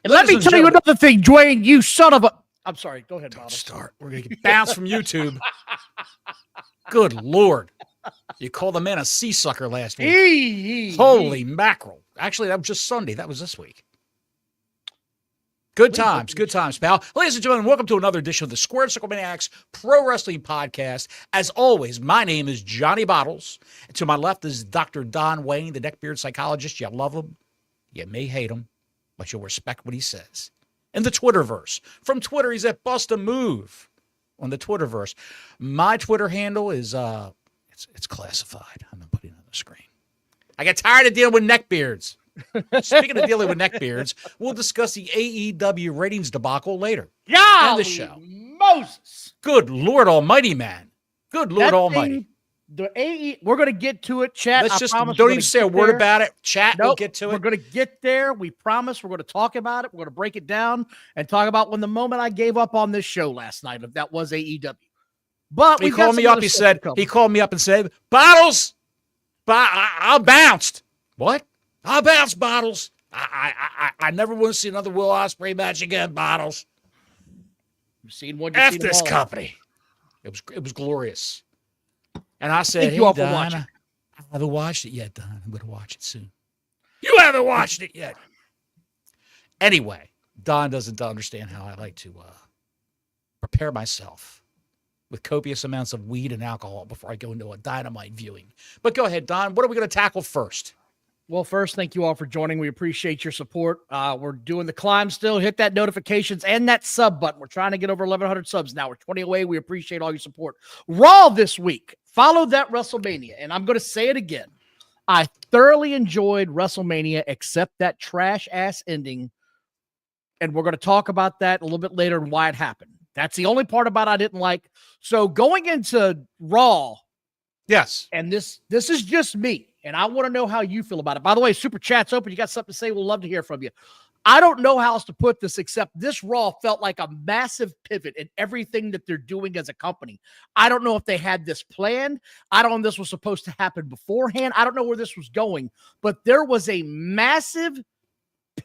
And let me tell you another thing, Dwayne, you son of a... I'm sorry. Go ahead, Bob. Don't start. We're going to get bounced from YouTube. Good Lord. You called the man a sea sucker last week. Holy mackerel. Actually, that was just Sunday. That was this week. Good times, pal. Ladies and gentlemen, welcome to another edition of the Squared Circle Maniacs Pro Wrestling Podcast. As always, my name is Johnny Bottles. And to my left is Dr. Don Wayne, the neckbeard psychologist. You love him. You may hate him, but you'll respect what he says. In the Twitterverse. From Twitter, he's at Bust a Move on the Twitterverse. My Twitter handle is, it's classified. I'm going to put it on the screen. I get tired of dealing with neckbeards. Speaking of dealing with neckbeards, we'll discuss the AEW ratings debacle later. Yeah, the show. Moses. Good Lord Almighty, man. Good Lord Almighty. We're going to get to it, chat. Let's just don't even say a word about it. Chat, we'll get to it. We're going to get there. We promise. We're going to talk about it. We're going to break it down and talk about when the moment I gave up on this show last night, if that was AEW. But he called me up. He called me up and said, "Bottles, I bounced." What? I bounced, Bottles. I never want to see another Will Ospreay match again, Bottles. You've seen one. F this company. It was glorious. And I said, "Hey, Don, I haven't watched it yet, Don. I'm going to watch it soon." You haven't watched it yet. Anyway, Don doesn't understand how I like to prepare myself with copious amounts of weed and alcohol before I go into a Dynamite viewing. But go ahead, Don. What are we going to tackle first? Well, first, thank you all for joining. We appreciate your support. We're doing the climb still. Hit that notifications and that sub button. We're trying to get over 1,100 subs now. We're 20 away. We appreciate all your support. Raw this week. Followed that WrestleMania, and I'm going to say it again. I thoroughly enjoyed WrestleMania, except that trash-ass ending, and we're going to talk about that a little bit later and why it happened. That's the only part about it I didn't like. So going into Raw, yes, and this is just me, and I want to know how you feel about it. By the way, Super Chat's open. You got something to say? We'll love to hear from you. I don't know how else to put this except this Raw felt like a massive pivot in everything that they're doing as a company. I don't know if they had this planned. I don't know if this was supposed to happen beforehand. I don't know where this was going, but there was a massive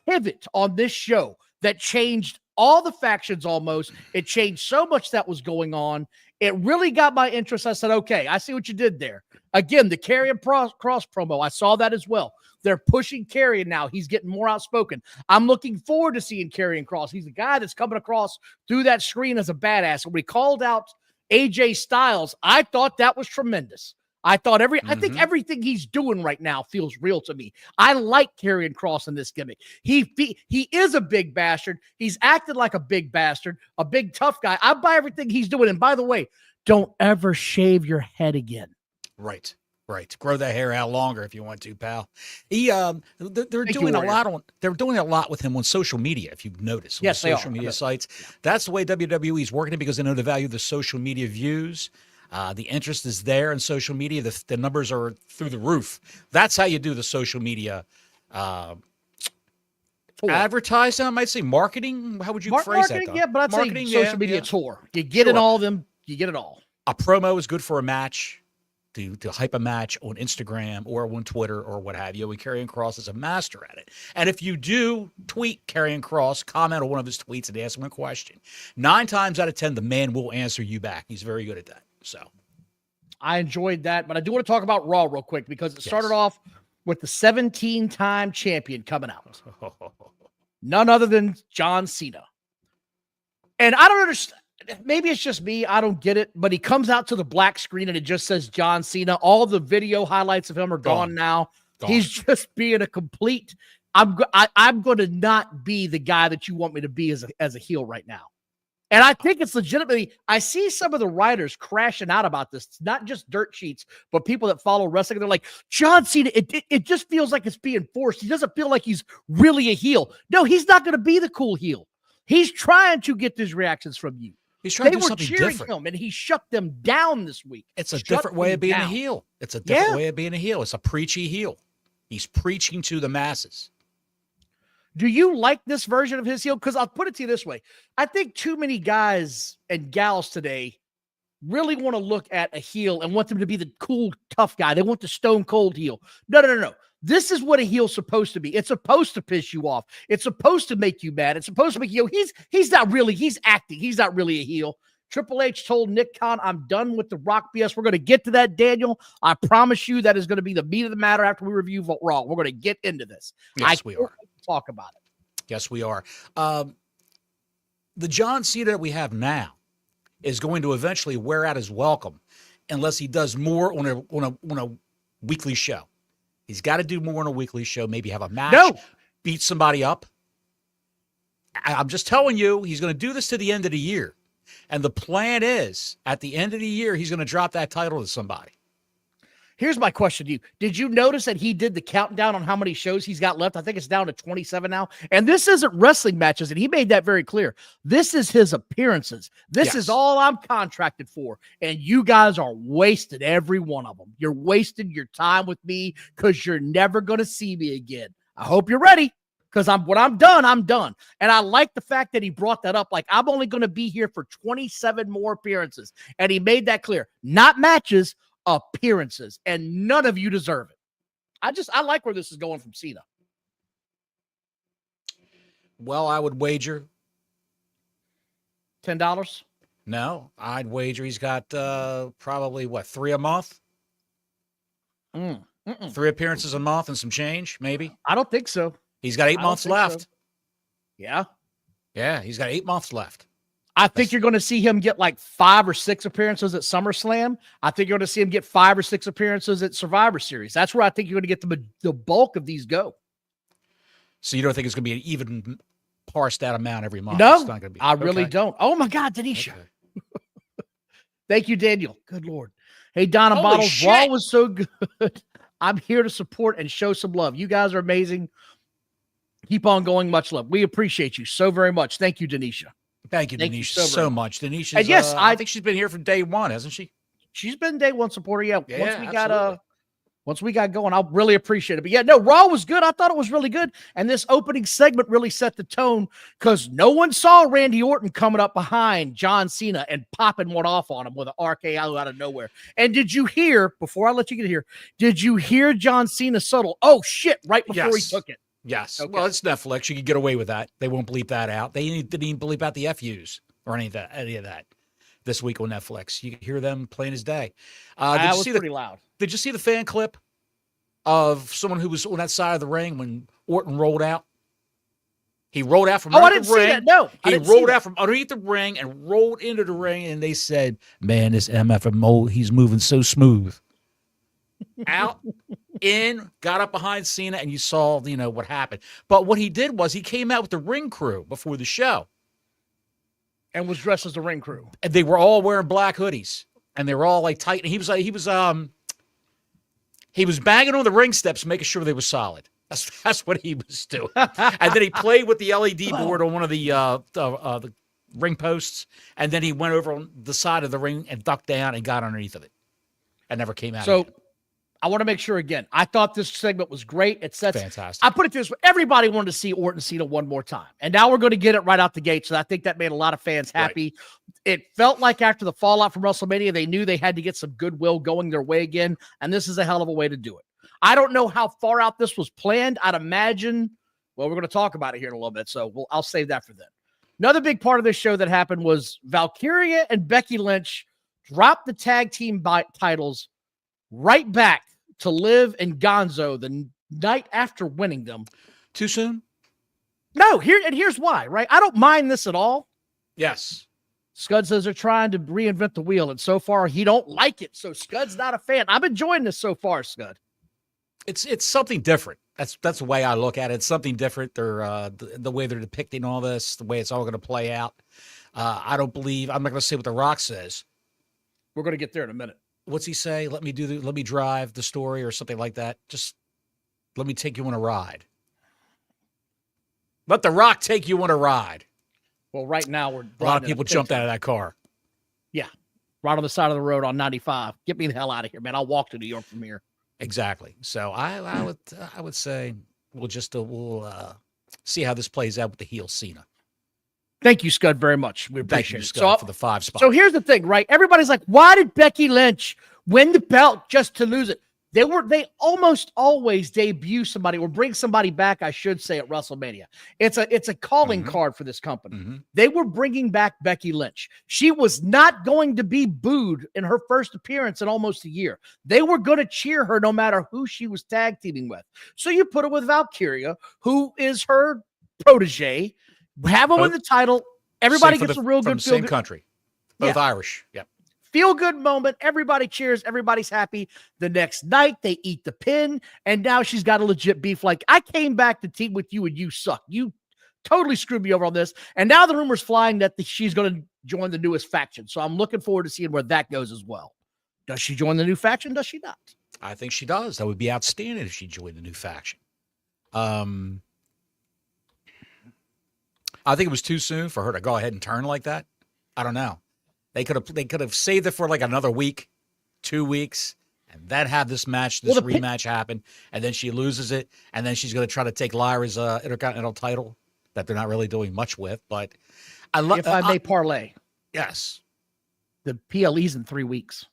pivot on this show that changed all the factions almost. It changed so much that was going on. It really got my interest. I said, okay, I see what you did there. Again, the Karrion Kross promo, I saw that as well. They're pushing Karrion now. He's getting more outspoken. I'm looking forward to seeing Karrion Kross. He's a guy that's coming across through that screen as a badass. When we called out AJ Styles, I thought that was tremendous. I think everything he's doing right now feels real to me. I like Karrion Kross in this gimmick. He is a big bastard. He's acted like a big bastard, a big tough guy. I buy everything he's doing. And by the way, don't ever shave your head again. Right. Grow that hair out longer if you want to, pal. They're doing a lot with him on social media, if you've noticed. Yes, they social media sites. Yeah. That's the way WWE is working it because they know the value of the social media views. The interest is there in social media. The numbers are through the roof. That's how you do the social media advertising. I might say marketing. How would you phrase that? Yeah, but I'd say social media tour. You get it all. You get it all. A promo is good for a match. To hype a match on Instagram or on Twitter or what have you. And Karrion Kross is a master at it. And if you do tweet Karrion Kross, comment on one of his tweets and ask him a question, 9 times out of 10, the man will answer you back. He's very good at that. So I enjoyed that, but I do want to talk about Raw real quick because it started off with the 17-time champion coming out. None other than John Cena. And I don't understand. Maybe it's just me. I don't get it. But he comes out to the black screen and it just says John Cena. All the video highlights of him are gone now. He's just being a complete. I'm going to not be the guy that you want me to be as a heel right now. And I think it's legitimately. I see some of the writers crashing out about this. It's not just dirt sheets, but people that follow wrestling. They're like, John Cena. It just feels like it's being forced. He doesn't feel like he's really a heel. No, he's not going to be the cool heel. He's trying to get these reactions from you. He's trying to do something different. They were cheering him, and he shut them down this week. It's a different way of being a heel. It's a different way of being a heel. It's a preachy heel. He's preaching to the masses. Do you like this version of his heel? Because I'll put it to you this way. I think too many guys and gals today really want to look at a heel and want them to be the cool, tough guy. They want the stone cold heel. No. This is what a heel's supposed to be. It's supposed to piss you off. It's supposed to make you mad. It's supposed to make you, he's not really, he's acting. He's not really a heel. Triple H told Nick Khan, I'm done with the Rock BS. We're going to get to that, Daniel. I promise you that is going to be the meat of the matter after we review Raw. We're going to get into this. Yes, we are. Talk about it. Yes, we are. The John Cena that we have now is going to eventually wear out his welcome unless he does more on a weekly show. He's got to do more on a weekly show, maybe have a match, beat somebody up. I'm just telling you, he's going to do this to the end of the year. And the plan is, at the end of the year, he's going to drop that title to somebody. Here's my question to you. Did you notice that he did the countdown on how many shows he's got left? I think it's down to 27 now. And this isn't wrestling matches, and he made that very clear. This is his appearances. This is all I'm contracted for. And you guys are wasting every one of them. You're wasting your time with me because you're never going to see me again. I hope you're ready. Because when I'm done, I'm done. And I like the fact that he brought that up. Like, I'm only going to be here for 27 more appearances. And he made that clear. Not matches, appearances. And none of you deserve it. I like where this is going from Cena. Well, I would wager. $10? No, I'd wager he's got probably, 3 a month? 3 appearances a month and some change, maybe? I don't think so. He's got 8 months left. So. Yeah. Yeah, he's got 8 months left. I think you're going to see him get like 5 or 6 appearances at SummerSlam. I think you're going to see him get 5 or 6 appearances at Survivor Series. That's where I think you're going to get the bulk of these go. So you don't think it's going to be an even parsed out amount every month? No, it's not going to be. I really don't. Oh, my God, Denisha. Okay. Thank you, Daniel. Good Lord. Hey, Donna Holy Bottles, shit. Raw was so good. I'm here to support and show some love. You guys are amazing. Keep on going. Much love. We appreciate you so very much. Thank you, Denisha. Thank you, Denisha, so much. Denisha, and yes, I think she's been here from day one, hasn't she? She's been day one supporter. Yeah. Once we got going, I'll really appreciate it. But yeah, no, Raw was good. I thought it was really good. And this opening segment really set the tone because no one saw Randy Orton coming up behind John Cena and popping one off on him with an RKO out of nowhere. And did you hear, before I let you get here, did you hear John Cena subtle? Oh, shit, right before he took it. Yes. Okay. Well, it's Netflix. You can get away with that. They won't bleep that out. They didn't even bleep out the FUs or any of that this week on Netflix. You can hear them plain as day. That was pretty loud. Did you see the fan clip of someone who was on that side of the ring when Orton rolled out? He rolled out from underneath the ring. See that. No, he rolled out from underneath the ring and rolled into the ring, and they said, "Man, this MFMO, he's moving so smooth." Out, in, got up behind Cena, and you saw, what happened. But what he did was he came out with the ring crew before the show. And was dressed as the ring crew. And they were all wearing black hoodies. And they were all like tight. And he was banging on the ring steps, making sure they were solid. That's what he was doing. And then he played with the LED board on one of the ring posts. And then he went over on the side of the ring and ducked down and got underneath of it. And never came out. So I want to make sure again. I thought this segment was great. It sets fantastic. I put it this way: everybody wanted to see Orton Cena one more time, and now we're going to get it right out the gate. So I think that made a lot of fans happy. Right. It felt like after the fallout from WrestleMania, they knew they had to get some goodwill going their way again, and this is a hell of a way to do it. I don't know how far out this was planned. I'd imagine. Well, we're going to talk about it here in a little bit, so I'll save that for then. Another big part of this show that happened was Valkyria and Becky Lynch dropped the tag team titles right back to Liv and Gonzo the night after winning them. Too soon? No, here's why, right? I don't mind this at all. Yes. Scud says they're trying to reinvent the wheel, and so far he don't like it. So Scud's not a fan. I'm enjoying this so far, Scud. It's something different. That's the way I look at it. It's something different. They're the way they're depicting all this, the way it's all going to play out. I'm not going to say what The Rock says. We're going to get there in a minute. What's he say? Let me drive the story or something like that. Just let me take you on a ride. Let The Rock take you on a ride. Well, right now a lot of people jumped out of that car. Yeah. Right on the side of the road on 95. Get me the hell out of here, man. I'll walk to New York from here. Exactly. So I would say we'll see how this plays out with the heel Cena. Thank you, Scud, very much. We appreciate it. Scud, for the 5 spot. So here's the thing, right? Everybody's like, why did Becky Lynch win the belt just to lose it? They almost always debut somebody or bring somebody back, I should say, at WrestleMania. It's a calling card for this company. They were bringing back Becky Lynch. She was not going to be booed in her first appearance in almost a year. They were going to cheer her no matter who she was tag teaming with. So you put her with Valkyria, who is her protege, have her win the title. Everybody gets a real good feel. Same country, both Irish. Yep. Feel good moment. Everybody cheers. Everybody's happy. The next night, they eat the pin, and now she's got a legit beef. Like, I came back to team with you, and you suck. You totally screwed me over on this. And now the rumor's flying that she's going to join the newest faction. So I'm looking forward to seeing where that goes as well. Does she join the new faction? Does she not? I think she does. That would be outstanding if she joined the new faction. I think it was too soon for her to go ahead and turn like that. I don't know. They could have saved it for like another week, 2 weeks, and then have this rematch happen, and then she loses it, and then she's going to try to take Lyra's Intercontinental title that they're not really doing much with. But I love. If I may parlay, yes, the PLE's in 3 weeks.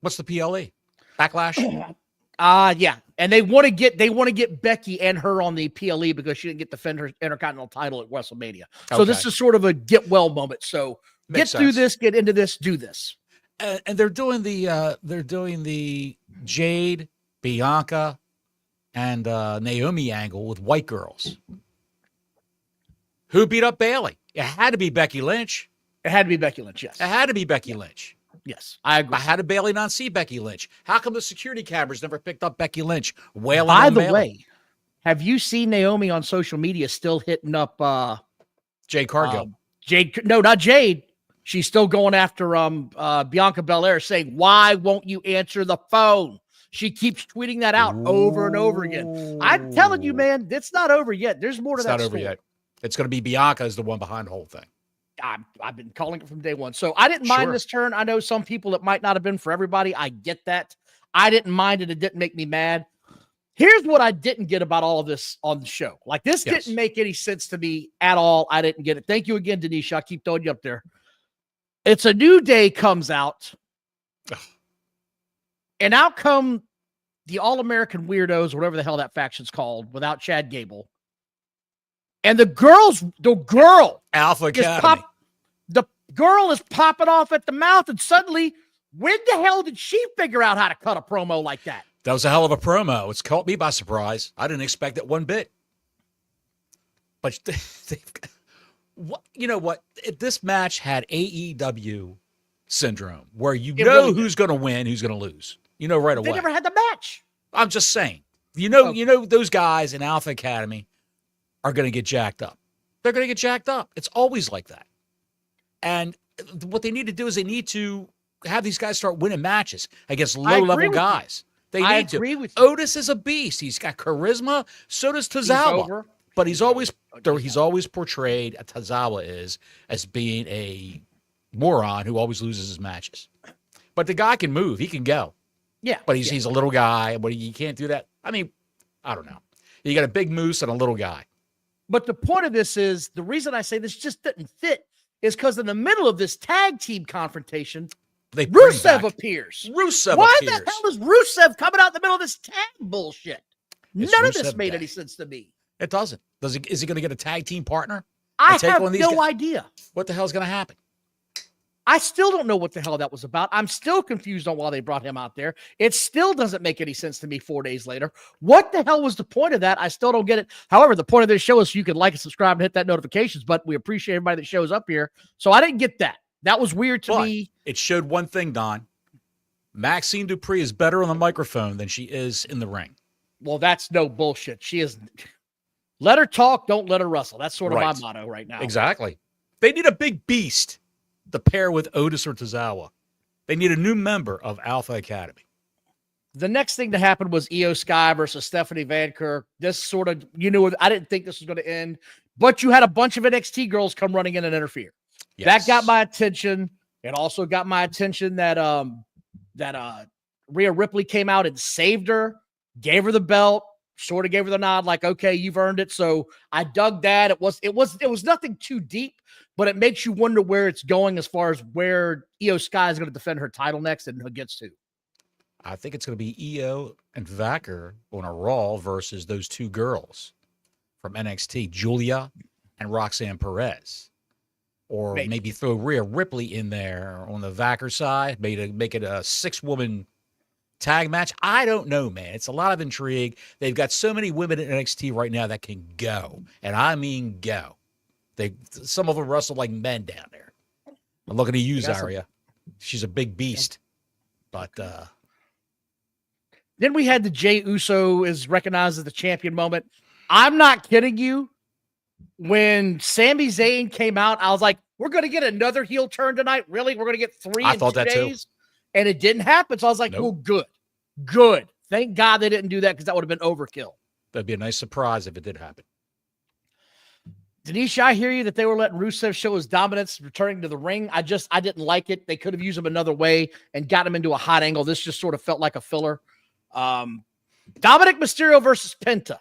What's the PLE? Backlash. Yeah, and they want to get Becky and her on the PLE because she didn't get to defend her Intercontinental title at WrestleMania. So this is sort of a get well moment. So. Get through this, get into this, do this. And they're doing the Jade, Bianca, and Naomi angle with white girls. Who beat up Bayley? It had to be Becky Lynch. It had to be Becky Lynch, yes. It had to be Becky Lynch. Yes, I agree. How did Bayley not see Becky Lynch? How come the security cameras never picked up Becky Lynch wailing By on the Bayley? way, have you seen Naomi on social media still hitting up Jade Cargill? Jade, no, not Jade. She's still going after Bianca Belair, saying, "Why won't you answer the phone?" She keeps tweeting that out over and over again. I'm telling you, man, it's not over yet. There's more to that story. It's not over yet. It's going to be Bianca as the one behind the whole thing. I've been calling it from day one. So I didn't mind this turn. I know some people, it might not have been for everybody. I get that. I didn't mind it. It didn't make me mad. Here's what I didn't get about all of this on the show. Like, this didn't make any sense to me at all. I didn't get it. Thank you again, Denisha. I keep throwing you up there. It's a New Day comes out, and out come the All-American Weirdos, whatever the hell that faction's called, without Chad Gable. And the girl, Alpha Academy. The girl is popping off at the mouth, and suddenly, when the hell did she figure out how to cut a promo like that? That was a hell of a promo. It's caught me by surprise. I didn't expect it one bit. But you know what? This match had AEW syndrome, where you know who's going to win, who's going to lose. You know right away. They never had the match. I'm just saying. You know those guys in Alpha Academy are going to get jacked up. They're going to get jacked up. It's always like that. And what they need to do is they need to have these guys start winning matches against low-level guys. I agree with you. Otis is a beast. He's got charisma. So does Tozawa. But he's always portrayed, Tozawa is, as being a moron who always loses his matches. But the guy can move. He can go. Yeah. But he's a little guy. But he can't do that. I mean, I don't know. You got a big moose and a little guy. But the point of this is, the reason I say this just didn't fit is because in the middle of this tag team confrontation, Rusev appears. Why the hell is Rusev coming out in the middle of this tag bullshit? None of this made any sense to me. It doesn't. Is he going to get a tag team partner? I have no idea. What the hell is going to happen? I still don't know what the hell that was about. I'm still confused on why they brought him out there. It still doesn't make any sense to me 4 days later. What the hell was the point of that? I still don't get it. However, the point of this show is so you can like and subscribe and hit that notifications, but we appreciate everybody that shows up here. So I didn't get that. That was weird to me. It showed one thing, Don. Maxine Dupree is better on the microphone than she is in the ring. Well, that's no bullshit. She is. Let her talk. Don't let her wrestle. That's sort of my motto right now. Exactly. They need a big beast to pair with Otis or Tozawa. They need a new member of Alpha Academy. The next thing to happen was Io Sky versus Stephanie Van Kirk. This sort of, I didn't think this was going to end, but you had a bunch of NXT girls come running in and interfere. Yes. That got my attention. It also got my attention that Rhea Ripley came out and saved her, gave her the belt, sort of gave her the nod, like, okay, you've earned it. So I dug that. It was nothing too deep, but it makes you wonder where it's going as far as where Io Sky is going to defend her title next and against who. I think it's going to be Io and Vacker on a Raw versus those two girls from NXT, Julia and Roxanne Perez. Or maybe throw Rhea Ripley in there on the Vacker side, make it a 6-woman tag match. I don't know, man. It's a lot of intrigue. They've got so many women in NXT right now that can go, and I mean go. Some of them wrestle like men down there. I'm looking to use Aria. She's a big beast. But then we had the Jey Uso is recognized as the champion moment. I'm not kidding you. When Sami Zayn came out, I was like, we're going to get another heel turn tonight? Really? We're going to get 3 in 2 days? Too. And it didn't happen. So I was like, well, good. Good. Thank God they didn't do that because that would have been overkill. That'd be a nice surprise if it did happen. Denise, I hear you that they were letting Rusev show his dominance returning to the ring. I didn't like it. They could have used him another way and got him into a hot angle. This just sort of felt like a filler. Dominic Mysterio versus Penta.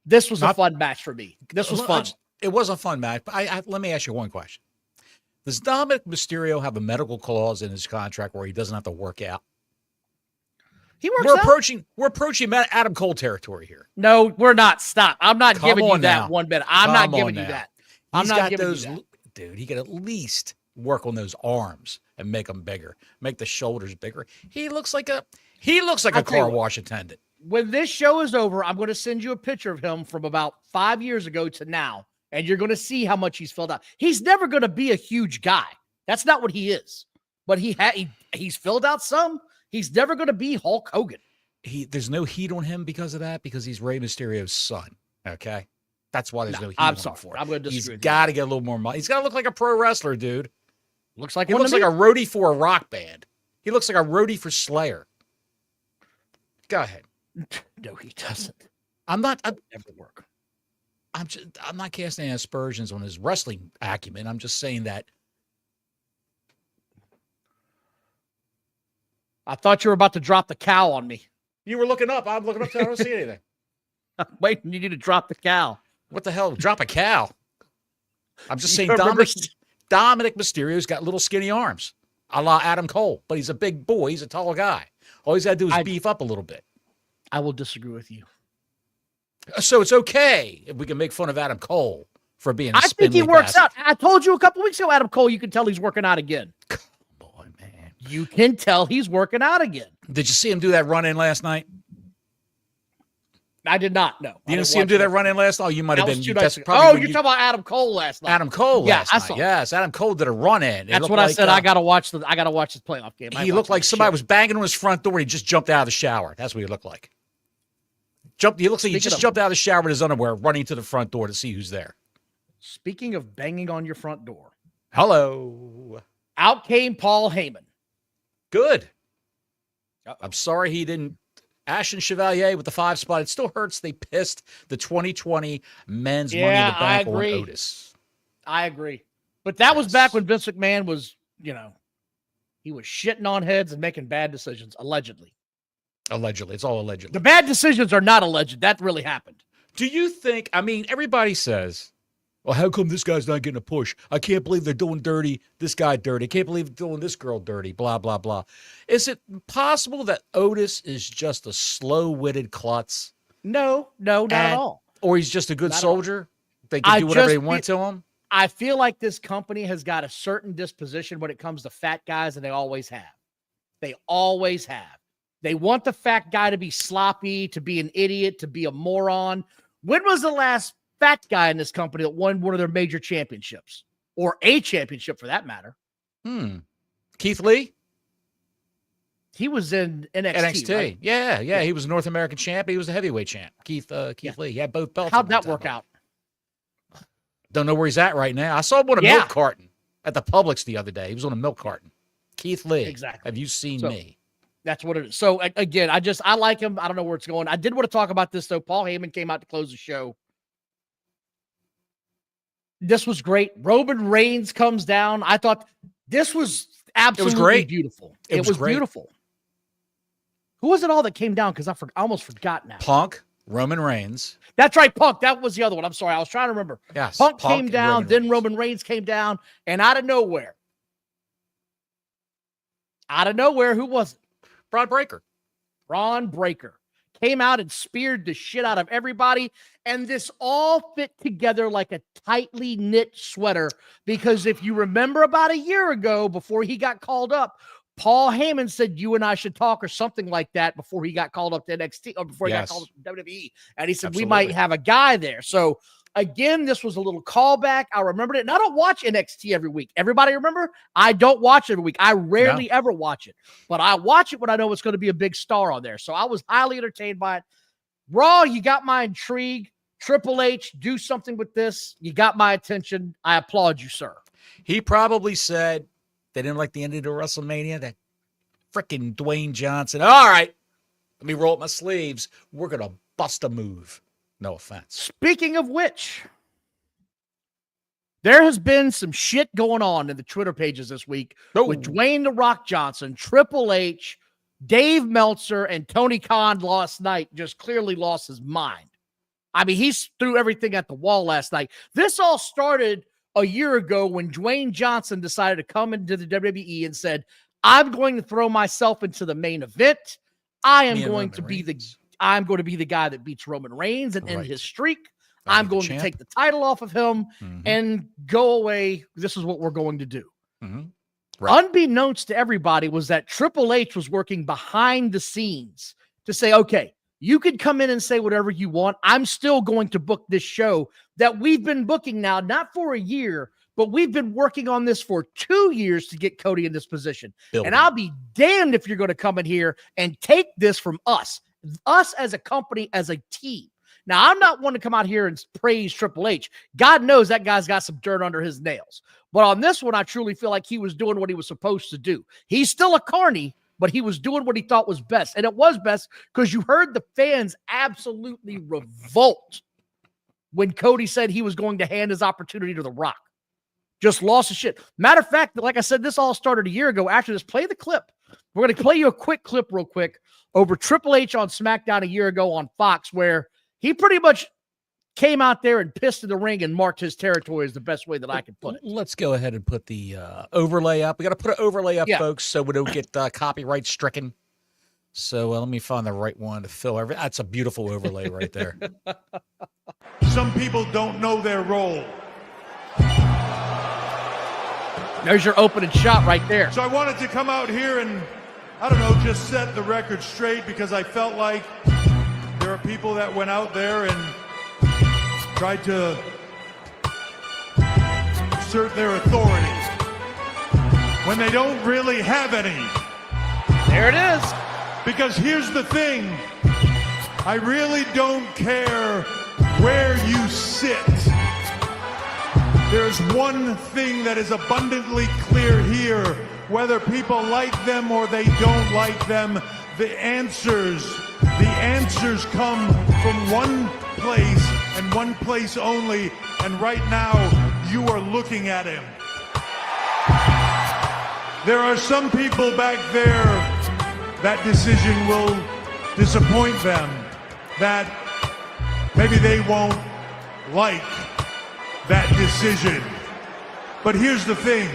This was a fun match for me. This was fun. It was a fun match. But let me ask you one question. Does Dominic Mysterio have a medical clause in his contract where he doesn't have to work out? He works out. We're approaching Adam Cole territory here. No, we're not. Stop. I'm not giving you that one bit. I'm not giving you that. I'm not giving you that. Dude, he could at least work on those arms and make them bigger, make the shoulders bigger. He looks like a car wash attendant. When this show is over, I'm going to send you a picture of him from about 5 years ago to now, and you're going to see how much he's filled out. He's never going to be a huge guy. That's not what he is. But he's filled out some. He's never going to be Hulk Hogan. There's no heat on him because of that, because he's Rey Mysterio's son. Okay? That's why there's no heat I'm sorry for it. I'm going to disagree. He's got to get a little more money. He's got to look like a pro wrestler, dude. He looks like a roadie for a rock band. He looks like a roadie for Slayer. Go ahead. No, he doesn't. Never work. I'm not casting any aspersions on his wrestling acumen. I'm just saying that. I thought you were about to drop the cow on me. You were looking up. I'm looking up. I don't see anything. I'm waiting. You need to drop the cow. What the hell? Drop a cow. I'm just saying Dominic Mysterio's got little skinny arms, a la Adam Cole, but he's a big boy. He's a tall guy. All he's got to do is beef up a little bit. I will disagree with you. So it's okay if we can make fun of Adam Cole for being a I think he works out. I told you a couple weeks ago, Adam Cole, you can tell he's working out again. Come on, man. You can tell he's working out again. Did you see him do that run-in last night? I did not, no. You didn't see him do that run-in last night? Oh, you might have been. You're talking about Adam Cole last night. Adam Cole last night. Yes, Adam Cole did a run-in. That's what I said. I gotta watch this playoff game. He looked like somebody was banging on his front door. He just jumped out of the shower. That's what he looked like. He looks like he just jumped out of the shower in his underwear, running to the front door to see who's there. Speaking of banging on your front door. Hello. Out came Paul Heyman. Good. I'm sorry he didn't. Ashton Chevalier with the 5 spot. It still hurts they pissed the 2020 men's Money in the Bank on Otis. I agree. But that was back when Vince McMahon was, he was shitting on heads and making bad decisions, allegedly. Allegedly. It's all allegedly. The bad decisions are not alleged. That really happened. Do you think, everybody says, well, how come this guy's not getting a push? I can't believe they're doing this guy dirty. I can't believe they're doing this girl dirty, blah, blah, blah. Is it possible that Otis is just a slow-witted klutz? No, not at all. Or he's just a good soldier? They can do whatever they want to him? I feel like this company has got a certain disposition when it comes to fat guys, and they always have. They always have. They want the fat guy to be sloppy, to be an idiot, to be a moron. When was the last fat guy in this company that won one of their major championships? Or a championship, for that matter? Keith Lee? He was in NXT, right? Yeah. He was a North American champ. He was a heavyweight champ. Keith Lee. He had both belts. How'd that work out? Don't know where he's at right now. I saw him on a milk carton at the Publix the other day. He was on a milk carton. Keith Lee. Exactly. Have you seen me? That's what it is. So, again, I like him. I don't know where it's going. I did want to talk about this, though. Paul Heyman came out to close the show. This was great. Roman Reigns comes down. I thought this was absolutely beautiful. It was beautiful. Who was it all that came down? Because I almost forgot now. Punk, Roman Reigns. That's right, Punk. That was the other one. I'm sorry. I was trying to remember. Yes, Punk came down, then Roman Reigns came down, and out of nowhere, who was it? Braun Breaker. Braun Breaker came out and speared the shit out of everybody. And this all fit together like a tightly knit sweater. Because if you remember about a year ago, before he got called up, Paul Heyman said, you and I should talk or something like that before he got called up to NXT or before he got called up to WWE. And he said, we might have a guy there. So again, this was a little callback. I remembered it. And I don't watch NXT every week. Everybody remember? I don't watch it every week. I rarely ever watch it. But I watch it when I know it's going to be a big star on there. So I was highly entertained by it. Raw, you got my intrigue. Triple H, do something with this. You got my attention. I applaud you, sir. He probably said they didn't like the ending of WrestleMania. That freaking Dwayne Johnson. All right, let me roll up my sleeves. We're going to bust a move. No offense. Speaking of which, there has been some shit going on in the Twitter pages this week with Dwayne "The Rock" Johnson, Triple H, Dave Meltzer, and Tony Khan last night just clearly lost his mind. I mean, he threw everything at the wall last night. This all started a year ago when Dwayne Johnson decided to come into the WWE and said, I'm going to throw myself into the main event. I'm going to be the guy that beats Roman Reigns and end his streak. I'm going to take the title off of him and go away. This is what we're going to do. Right. Unbeknownst to everybody was that Triple H was working behind the scenes to say, okay, you could come in and say whatever you want. I'm still going to book this show that we've been booking now, not for a year, but we've been working on this for 2 years to get Cody in this position. And I'll be damned if you're going to come in here and take this from us as a company, as a team. Now, I'm not one to come out here and praise Triple H. God knows that guy's got some dirt under his nails. But on this one, I truly feel like he was doing what he was supposed to do. He's still a carny, but he was doing what he thought was best. And it was best because you heard the fans absolutely revolt when Cody said he was going to hand his opportunity to The Rock. Just lost his shit. Matter of fact, like I said, this all started a year ago. After this, play the clip. We're going to play you a quick clip real quick over Triple H on SmackDown a year ago on Fox, where he pretty much came out there and pissed in the ring and marked his territory is the best way that I can put it. Let's go ahead and put the overlay up. We got to put an overlay up, folks, so we don't get copyright stricken. So let me find the right one to fill everything. That's a beautiful overlay right there. Some people don't know their role. There's your opening shot right there. So I wanted to come out here and, I don't know, just set the record straight because I felt like there are people that went out there and tried to assert their authority when they don't really have any. There it is. Because here's the thing, I really don't care where you sit. There's one thing that is abundantly clear here, whether people like them or they don't like them, the answers come from one place and one place only, and right now you are looking at him. There are some people back there that decision will disappoint them, that maybe they won't like that decision. But here's the thing,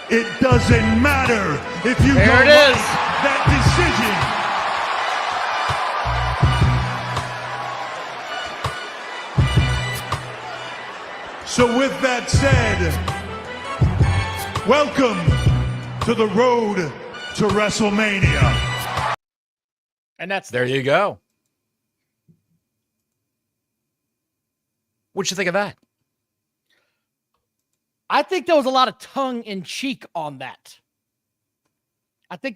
it doesn't matter if you don't like that decision. So with that said, welcome to the road to WrestleMania. And that's there you go. What'd you think of that? I think there was a lot of tongue-in-cheek on that. I think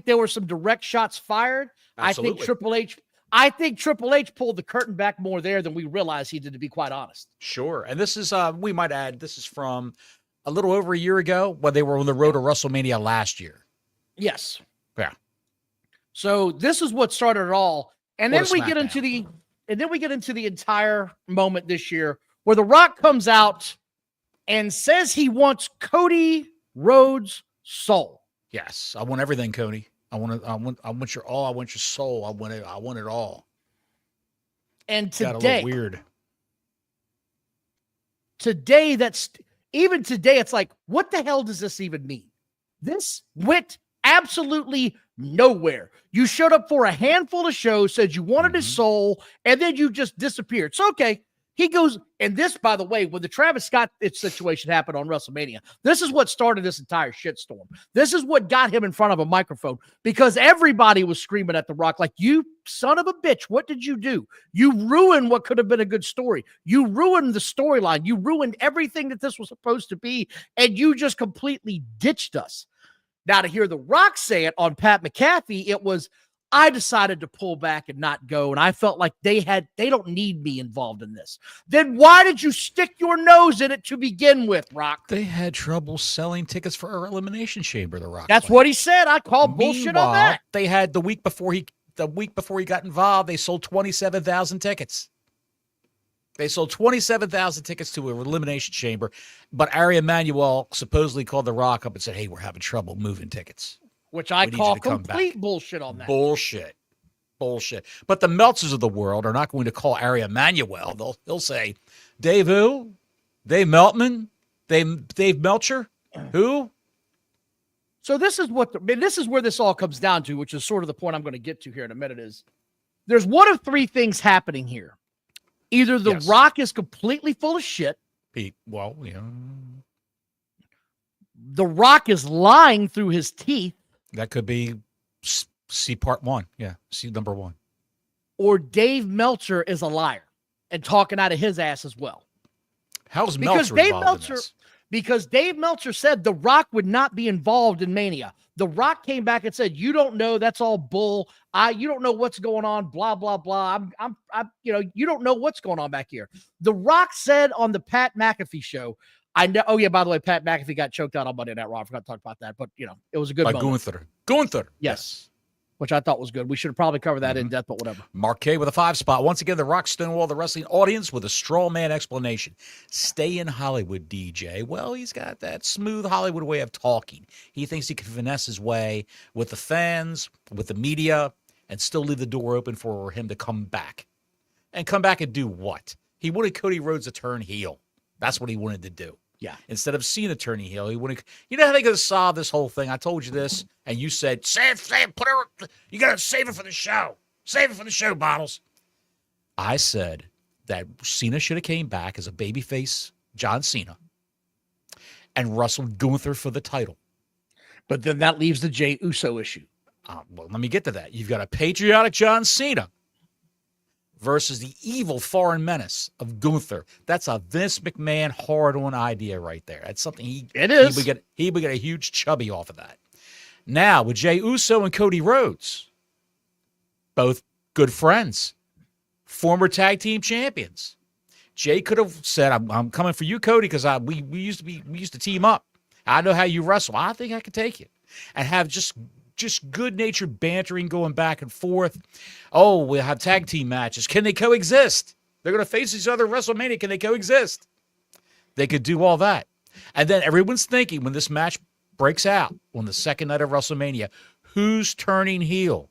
there were some direct shots fired. Absolutely. I think Triple H pulled the curtain back more there than we realized he did, to be quite honest. Sure. And this is, we might add, this is from a little over a year ago when they were on the road to WrestleMania last year. Yes. Yeah. So this is what started it all. And then we get into the entire moment this year where The Rock comes out and says he wants Cody Rhodes' soul. Yes. I want everything, Cody. I want your all. I want your soul. I want it all. And today, got a little weird. Today, it's like, what the hell does this even mean? This went absolutely nowhere. You showed up for a handful of shows, said you wanted his soul, and then you just disappeared. So, okay, he goes, and this, by the way, when the Travis Scott situation happened on WrestleMania, this is what started this entire shitstorm. This is what got him in front of a microphone, because everybody was screaming at The Rock like, you son of a bitch, what did you do? You ruined what could have been a good story. You ruined the storyline. You ruined everything that this was supposed to be, and you just completely ditched us. Now, to hear The Rock say it on Pat McAfee, it was, I decided to pull back and not go, and I felt like they don't need me involved in this. Then why did you stick your nose in it to begin with, Rock? They had trouble selling tickets for our Elimination Chamber, The Rock. That's what he said. I called bullshit on that. They had the week before he got involved, they sold 27,000 tickets. They sold 27,000 tickets to an Elimination Chamber, but Ari Emanuel supposedly called The Rock up and said, hey, we're having trouble moving tickets. Which I call complete bullshit on that. Bullshit. But the Meltzers of the world are not going to call Ari Emanuel. They'll say, Dave who? Dave Meltman? Dave Melcher? Who? So this is where this all comes down to, which is sort of the point I'm going to get to here in a minute, is there's one of three things happening here. Either The Rock is completely full of shit. The Rock is lying through his teeth. That could be C part 1. Yeah, C number 1. Or Dave Meltzer is a liar and talking out of his ass as well. How's Meltzer involved in this? Because Dave Meltzer said The Rock would not be involved in Mania. The Rock came back and said, "You don't know. That's all bull. You don't know what's going on. Blah blah blah. You don't know what's going on back here." The Rock said on the Pat McAfee show, "I know." Oh yeah, by the way, Pat McAfee got choked out on Monday Night Raw. I forgot to talk about that, but it was a good moment. Gunther. Yes. Which I thought was good. We should have probably covered that in depth, but whatever. Marquet with a 5 spot. Once again, The Rock stonewalled the wrestling audience with a straw man explanation. Stay in Hollywood, DJ. Well, he's got that smooth Hollywood way of talking. He thinks he can finesse his way with the fans, with the media, and still leave the door open for him to come back. And come back and do what? He wanted Cody Rhodes to turn heel. That's what he wanted to do. Yeah. Instead of Cena turning heel, he wanted. You know how they going to solve this whole thing? I told you this, and you said, "Save, you got to save it for the show. Save it for the show, Bottles." I said that Cena should have came back as a babyface John Cena and wrestled Gunther for the title. But then that leaves the Jey Uso issue. Well, let me get to that. You've got a patriotic John Cena versus the evil foreign menace of Gunther. That's a Vince McMahon hard-on idea right there. That's something he would get a huge chubby off of that. Now, with Jey Uso and Cody Rhodes, both good friends, former tag team champions. Jey could have said, I'm coming for you, Cody, because we used to team up. I know how you wrestle. I think I can take you. And have just good-natured bantering going back and forth. Oh, we'll have tag team matches. Can they coexist? They're going to face each other at WrestleMania. Can they coexist? They could do all that. And then everyone's thinking when this match breaks out on the second night of WrestleMania, who's turning heel?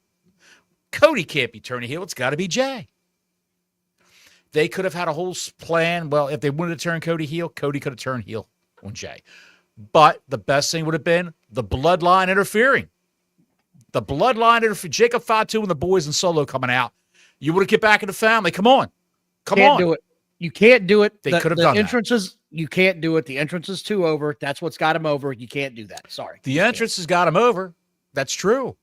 Cody can't be turning heel. It's got to be Jey. They could have had a whole plan. Well, if they wanted to turn Cody heel, Cody could have turned heel on Jey. But the best thing would have been the bloodline interfering. The bloodline for Jacob Fatu and the boys in Solo coming out. You want to get back in the family. Come on. Can't do it. You can't do it. They could have done entrances, that. You can't do it. The entrance is too over. That's what's got him over. You can't do that. Sorry. The entrance has got him over. That's true.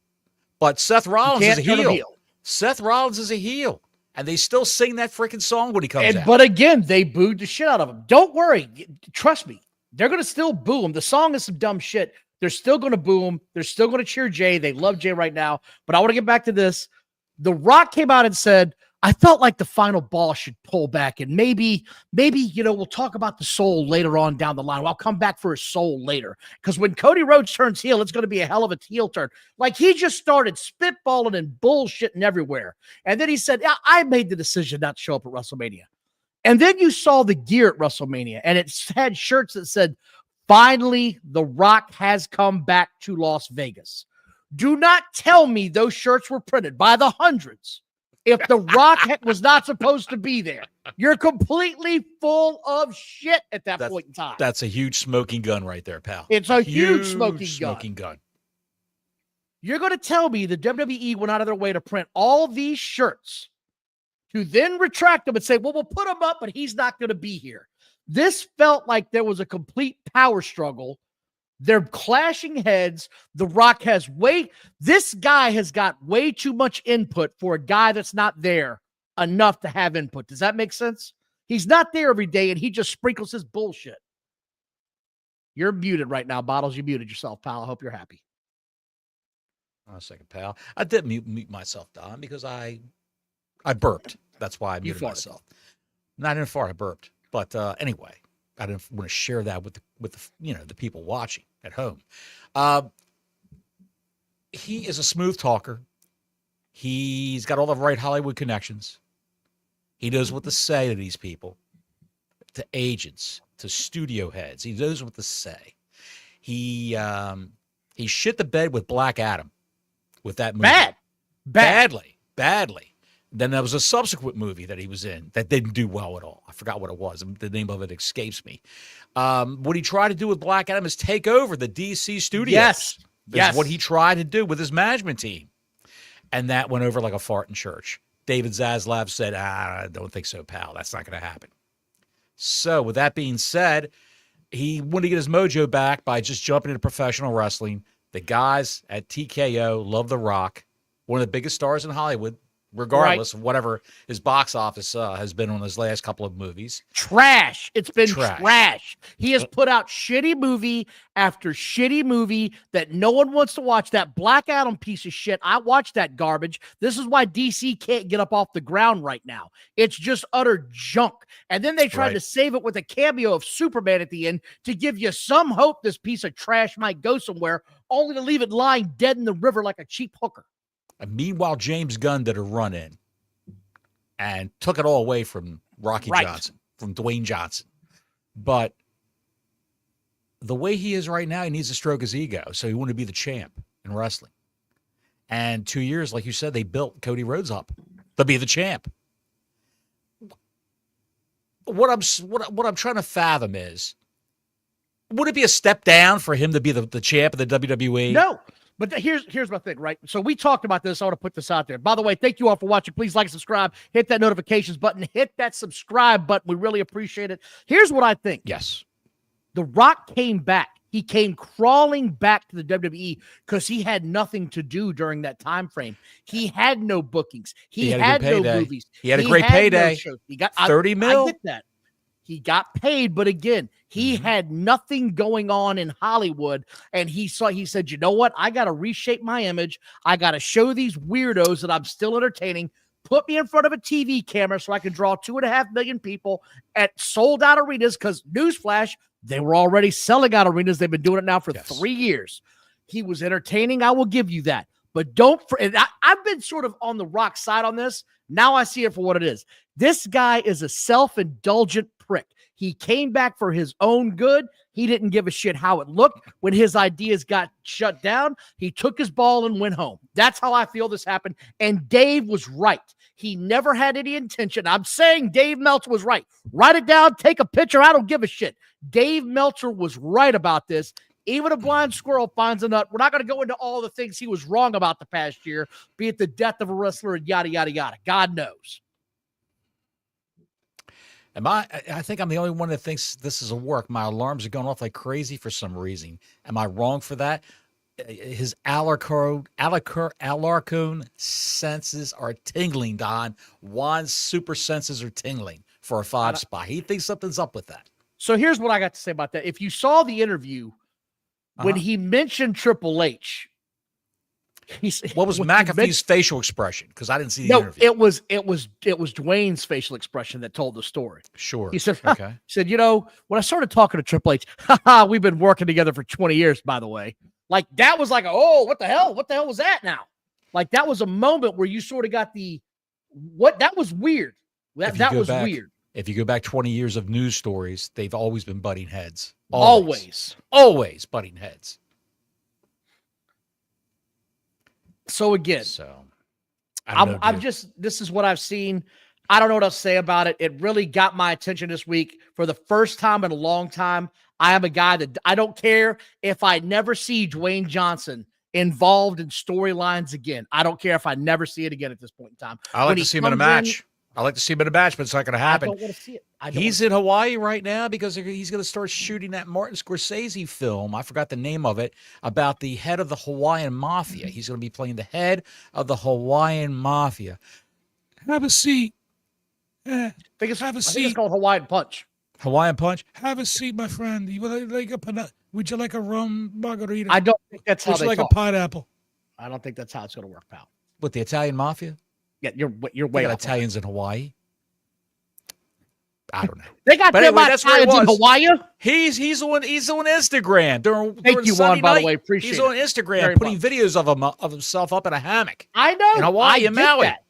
But Seth Rollins is a heel. Seth Rollins is a heel. And they still sing that freaking song when he comes out. But again, they booed the shit out of him. Don't worry. Trust me. They're going to still boo him. The song is some dumb shit. They're still going to boo him. They're still going to cheer Jey. They love Jey right now. But I want to get back to this. The Rock came out and said, I felt like the final boss should pull back. And maybe, we'll talk about the soul later on down the line. I'll come back for his soul later. Because when Cody Rhodes turns heel, it's going to be a hell of a heel turn. Like he just started spitballing and bullshitting everywhere. And then he said, yeah, I made the decision not to show up at WrestleMania. And then you saw the gear at WrestleMania. And it had shirts that said, finally, The Rock has come back to Las Vegas. Do not tell me those shirts were printed by the hundreds if The Rock was not supposed to be there. You're completely full of shit at that point in time. That's a huge smoking gun right there, pal. It's a huge smoking gun. You're going to tell me the WWE went out of their way to print all these shirts to then retract them and say, well, we'll put him up, but he's not going to be here. This felt like there was a complete power struggle. They're clashing heads. The Rock this guy has got way too much input for a guy that's not there enough to have input. Does that make sense? He's not there every day, and he just sprinkles his bullshit. You're muted right now, Bottles. You muted yourself, pal. I hope you're happy. Hold on a second, pal. I did mute myself, Don, because I burped. That's why I muted myself. No, I didn't fart. I burped. But anyway, I didn't want to share that with the people watching at home. He is a smooth talker. He's got all the right Hollywood connections. He knows what to say to these people, to agents, to studio heads. He knows what to say. He shit the bed with Black Adam with that movie. Badly. Then there was a subsequent movie that he was in that didn't do well at all. I forgot what it was. The name of it escapes me. What he tried to do with Black Adam is take over the DC studios. Yes. That's what he tried to do with his management team. And that went over like a fart in church. David Zaslav said, I don't think so, pal. That's not going to happen. So with that being said, he wanted to get his mojo back by just jumping into professional wrestling. The guys at TKO love The Rock, one of the biggest stars in Hollywood, regardless of whatever his box office has been on his last couple of movies. Trash. It's been trash. He has put out shitty movie after shitty movie that no one wants to watch. That Black Adam piece of shit. I watched that garbage. This is why DC can't get up off the ground right now. It's just utter junk. And then they tried to save it with a cameo of Superman at the end to give you some hope this piece of trash might go somewhere, only to leave it lying dead in the river like a cheap hooker. And meanwhile, James Gunn did a run-in and took it all away from Rocky Johnson, from Dwayne Johnson. But the way he is right now, he needs to stroke his ego. So he wanted to be the champ in wrestling. And 2 years, like you said, they built Cody Rhodes up to be the champ. What I'm trying to fathom is, would it be a step down for him to be the champ of the WWE? No. But here's my thing, right? So we talked about this. I want to put this out there. By the way, thank you all for watching. Please like and subscribe. Hit that notifications button. Hit that subscribe button. We really appreciate it. Here's what I think. Yes. The Rock came back. He came crawling back to the WWE because he had nothing to do during that time frame. He had no bookings. He had no movies. He had a great payday. No he got $30 million. I get that. He got paid, but again, he had nothing going on in Hollywood, and he said, you know what? I got to reshape my image. I got to show these weirdos that I'm still entertaining. Put me in front of a TV camera so I can draw 2.5 million people at sold-out arenas because, newsflash, they were already selling out arenas. They've been doing it now for 3 years. He was entertaining. I will give you that. But I've been sort of on the Rock side on this. Now I see it for what it is. This guy is a self-indulgent prick. He came back for his own good. He didn't give a shit how it looked. When his ideas got shut down, he took his ball and went home. That's how I feel this happened. And Dave was right. He never had any intention. I'm saying Dave Meltzer was right. Write it down. Take a picture. I don't give a shit. Dave Meltzer was right about this. Even a blind squirrel finds a nut. We're not going to go into all the things he was wrong about the past year, be it the death of a wrestler and yada, yada, yada. God knows. I think I'm the only one that thinks this is a work. My alarms are going off like crazy for some reason. Am I wrong for that? His Alarcone senses are tingling, Don. Juan's super senses are tingling for a 5 spot. He thinks something's up with that. So here's what I got to say about that. If you saw the interview, when he mentioned Triple H, what was McAfee's facial expression? Because I didn't see the interview. It was Dwayne's facial expression that told the story. Sure. He said, he said, when I started talking to Triple H, we've been working together for 20 years, by the way. Like that was like, oh, what the hell? What the hell was that now? Like that was a moment where you sort of got that was weird. That was weird. If you go back 20 years of news stories, they've always been butting heads. Always butting heads. So again, this is what I've seen. I don't know what else to say about it. It really got my attention this week for the first time in a long time. I am a guy that I don't care if I never see Dwayne Johnson involved in storylines again. I don't care if I never see it again at this point in time. I like to see him in a match. I like to see him in a match, but it's not going to happen. I don't want to see it. He's in Hawaii right now because he's going to start shooting that Martin Scorsese film. I forgot the name of it, about the head of the Hawaiian Mafia. He's going to be playing the head of the Hawaiian Mafia. Have a seat. I think it's called Hawaiian Punch. Hawaiian Punch. Have a seat, my friend. Would you like a rum margarita? I don't think that's how Would you they like talk. a pineapple? I don't think that's how it's going to work, pal. With the Italian Mafia? Yeah, you're They way got off. Italians in Hawaii. I don't know. They got them Italians in Hawaii. He's on Instagram. Thank you, Juan, by the way. Appreciate He's it. on Instagram Very putting much. videos of himself up in a hammock. I know. In Hawaii and Maui. That.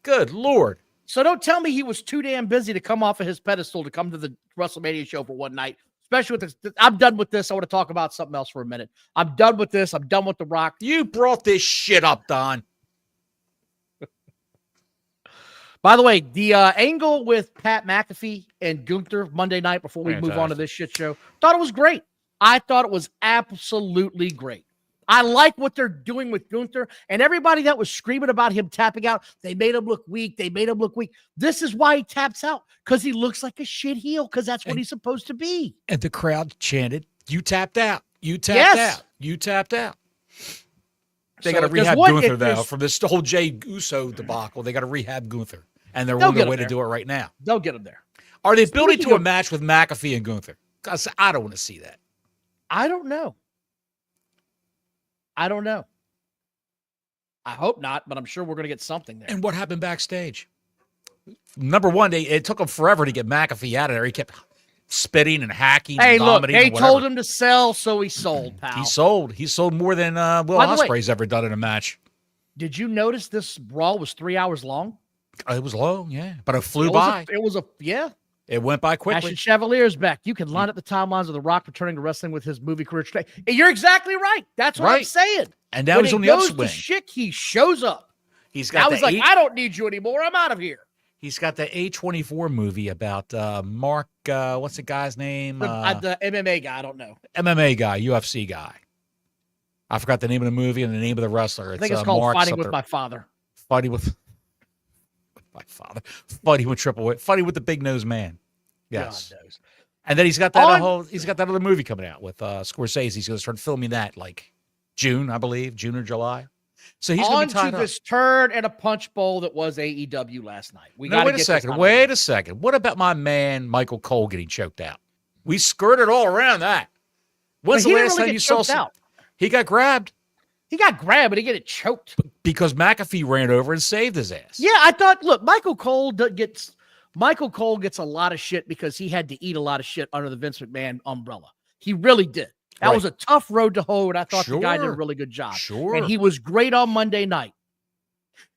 Good Lord. So don't tell me he was too damn busy to come off of his pedestal to come to the WrestleMania show for one night. Especially with this. I'm done with this. I want to talk about something else for a minute. I'm done with this. I'm done with The Rock. You brought this shit up, Don. By the way, the angle with Pat McAfee and Gunther Monday night before we move on to this shit show, thought it was great. I thought it was absolutely great. I like what they're doing with Gunther, and everybody that was screaming about him tapping out, they made him look weak. They made him look weak. This is why he taps out, because he looks like a shit heel, because that's what he's supposed to be. And the crowd chanted, "You tapped out. You tapped out. You tapped out." They got to rehab Gunther, though, from this whole Jey Uso debacle. They got to rehab Gunther, and they're on their way to do it right now. They'll get him there. Are they building to a match with McAfee and Gunther? Because I don't want to see that. I don't know. I hope not, but I'm sure we're going to get something there. And what happened backstage? Number one, it took them forever to get McAfee out of there. He kept spitting and hacking. Hey, and look, vomiting they told him to sell, so he sold, pal. He sold. He sold more than Will Ospreay's ever done in a match. Did you notice this Raw was 3 hours long? It was long, yeah, but it flew by. It went by quickly. Ashton Chevalier's back. You can line up the timelines of The Rock returning to wrestling with his movie career today. And you're exactly right. That's what I'm saying. And now he's on the upswing. He shows up. He's got. I don't need you anymore. I'm out of here. He's got the A24 movie about Mark. What's the guy's name? The MMA guy. I don't know. MMA guy, UFC guy. I forgot the name of the movie and the name of the wrestler. I think it's called Fighting with My Father. Fighting with my father. Fighting with Triple H. Fighting with the Big Nose Man. Yes. And then he's got that he's got that other movie coming out with Scorsese. He's going to start filming that like June, I believe, June or July. So he's going to be tied up. This turd and a punch bowl that was AEW last night. Wait a second. What about my man Michael Cole getting choked out? We skirted all around that. When's the last time you saw out? He got grabbed. He got grabbed, but he get choked. Because McAfee ran over and saved his ass. Yeah, I thought, look, Michael Cole gets a lot of shit because he had to eat a lot of shit under the Vince McMahon umbrella. He really did. That was a tough road to hoe, and I thought the guy did a really good job. And he was great on Monday night.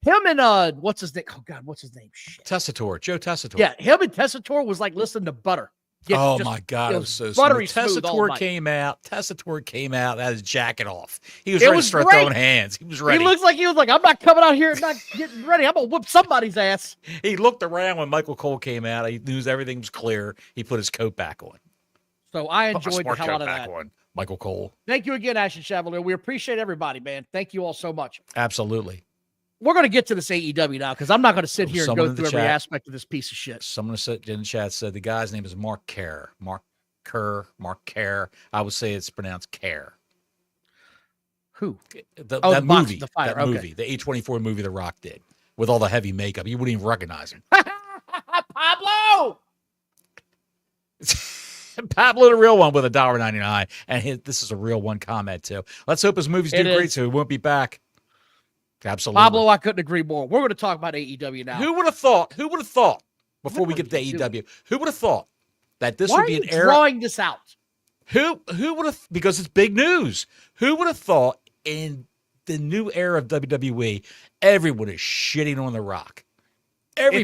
Him and what's his name? Oh God, what's his name? Shit. Tessitore, Joe Tessitore. Yeah, him and Tessitore was like listening to butter. Oh my God, it was so buttery smooth. smooth. Tessitore came out, had his jacket off. He was ready to start throwing hands. He was ready. He looks like he was like, I'm not coming out here and not getting ready. I'm gonna whoop somebody's ass. He looked around when Michael Cole came out. He knew everything was clear. He put his coat back on. So I enjoyed the hell out of that. Michael Cole. Thank you again, Ashton Chevalier. We appreciate everybody, man. Thank you all so much. Absolutely. We're going to get to this AEW now because I'm not going to sit here and go through every aspect of this piece of shit. Someone in the chat said the guy's name is Mark Kerr. Mark Kerr. I would say it's pronounced Kerr. Who? That movie. The A24 movie The Rock did with all the heavy makeup. You wouldn't even recognize him. Pablo! Pablo, the real one, with $1.99. And this is a real one comment, too. Let's hope his movies do great, so he won't be back. Absolutely. Pablo, I couldn't agree more. We're going to talk about AEW now. Who would have thought, before we get to AEW, who would have thought that this would be an era? Drawing this out? Who would have, because it's big news, who would have thought in the new era of WWE, everyone is shitting on The Rock? Everybody.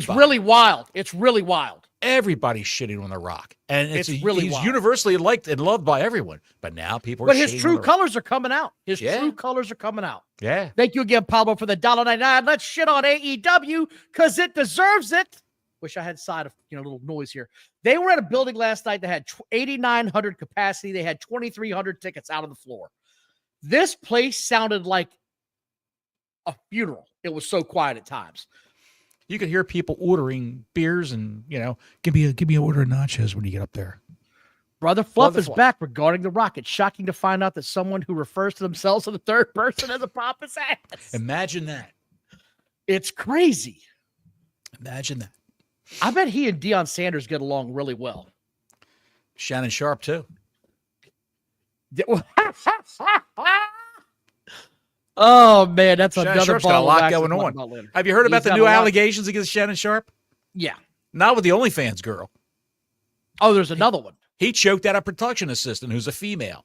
It's really wild. Everybody's shitting on The Rock. And he's universally liked and loved by everyone. But now people are shitting on The Rock. But his true colors are coming out. True colors are coming out. Yeah. Thank you again, Pablo, for the $1.99. Let's shit on AEW because it deserves it. Wish I had side of a little noise here. They were at a building last night that had 8,900 capacity. They had 2,300 tickets out on the floor. This place sounded like a funeral. It was so quiet at times. You could hear people ordering beers and, give me an order of nachos when you get up there. Brother Fluff is back regarding the Rock. It's shocking to find out that someone who refers to themselves in the third person as a pompous ass. Imagine that. It's crazy. Imagine that. I bet he and Deion Sanders get along really well. Shannon Sharp, too. Oh, man, that's Shannon another Sharp's got a lot going on. Have you heard about the new allegations against Shannon Sharp? Yeah. Not with the OnlyFans girl. Oh, there's another one. He choked out a production assistant who's a female.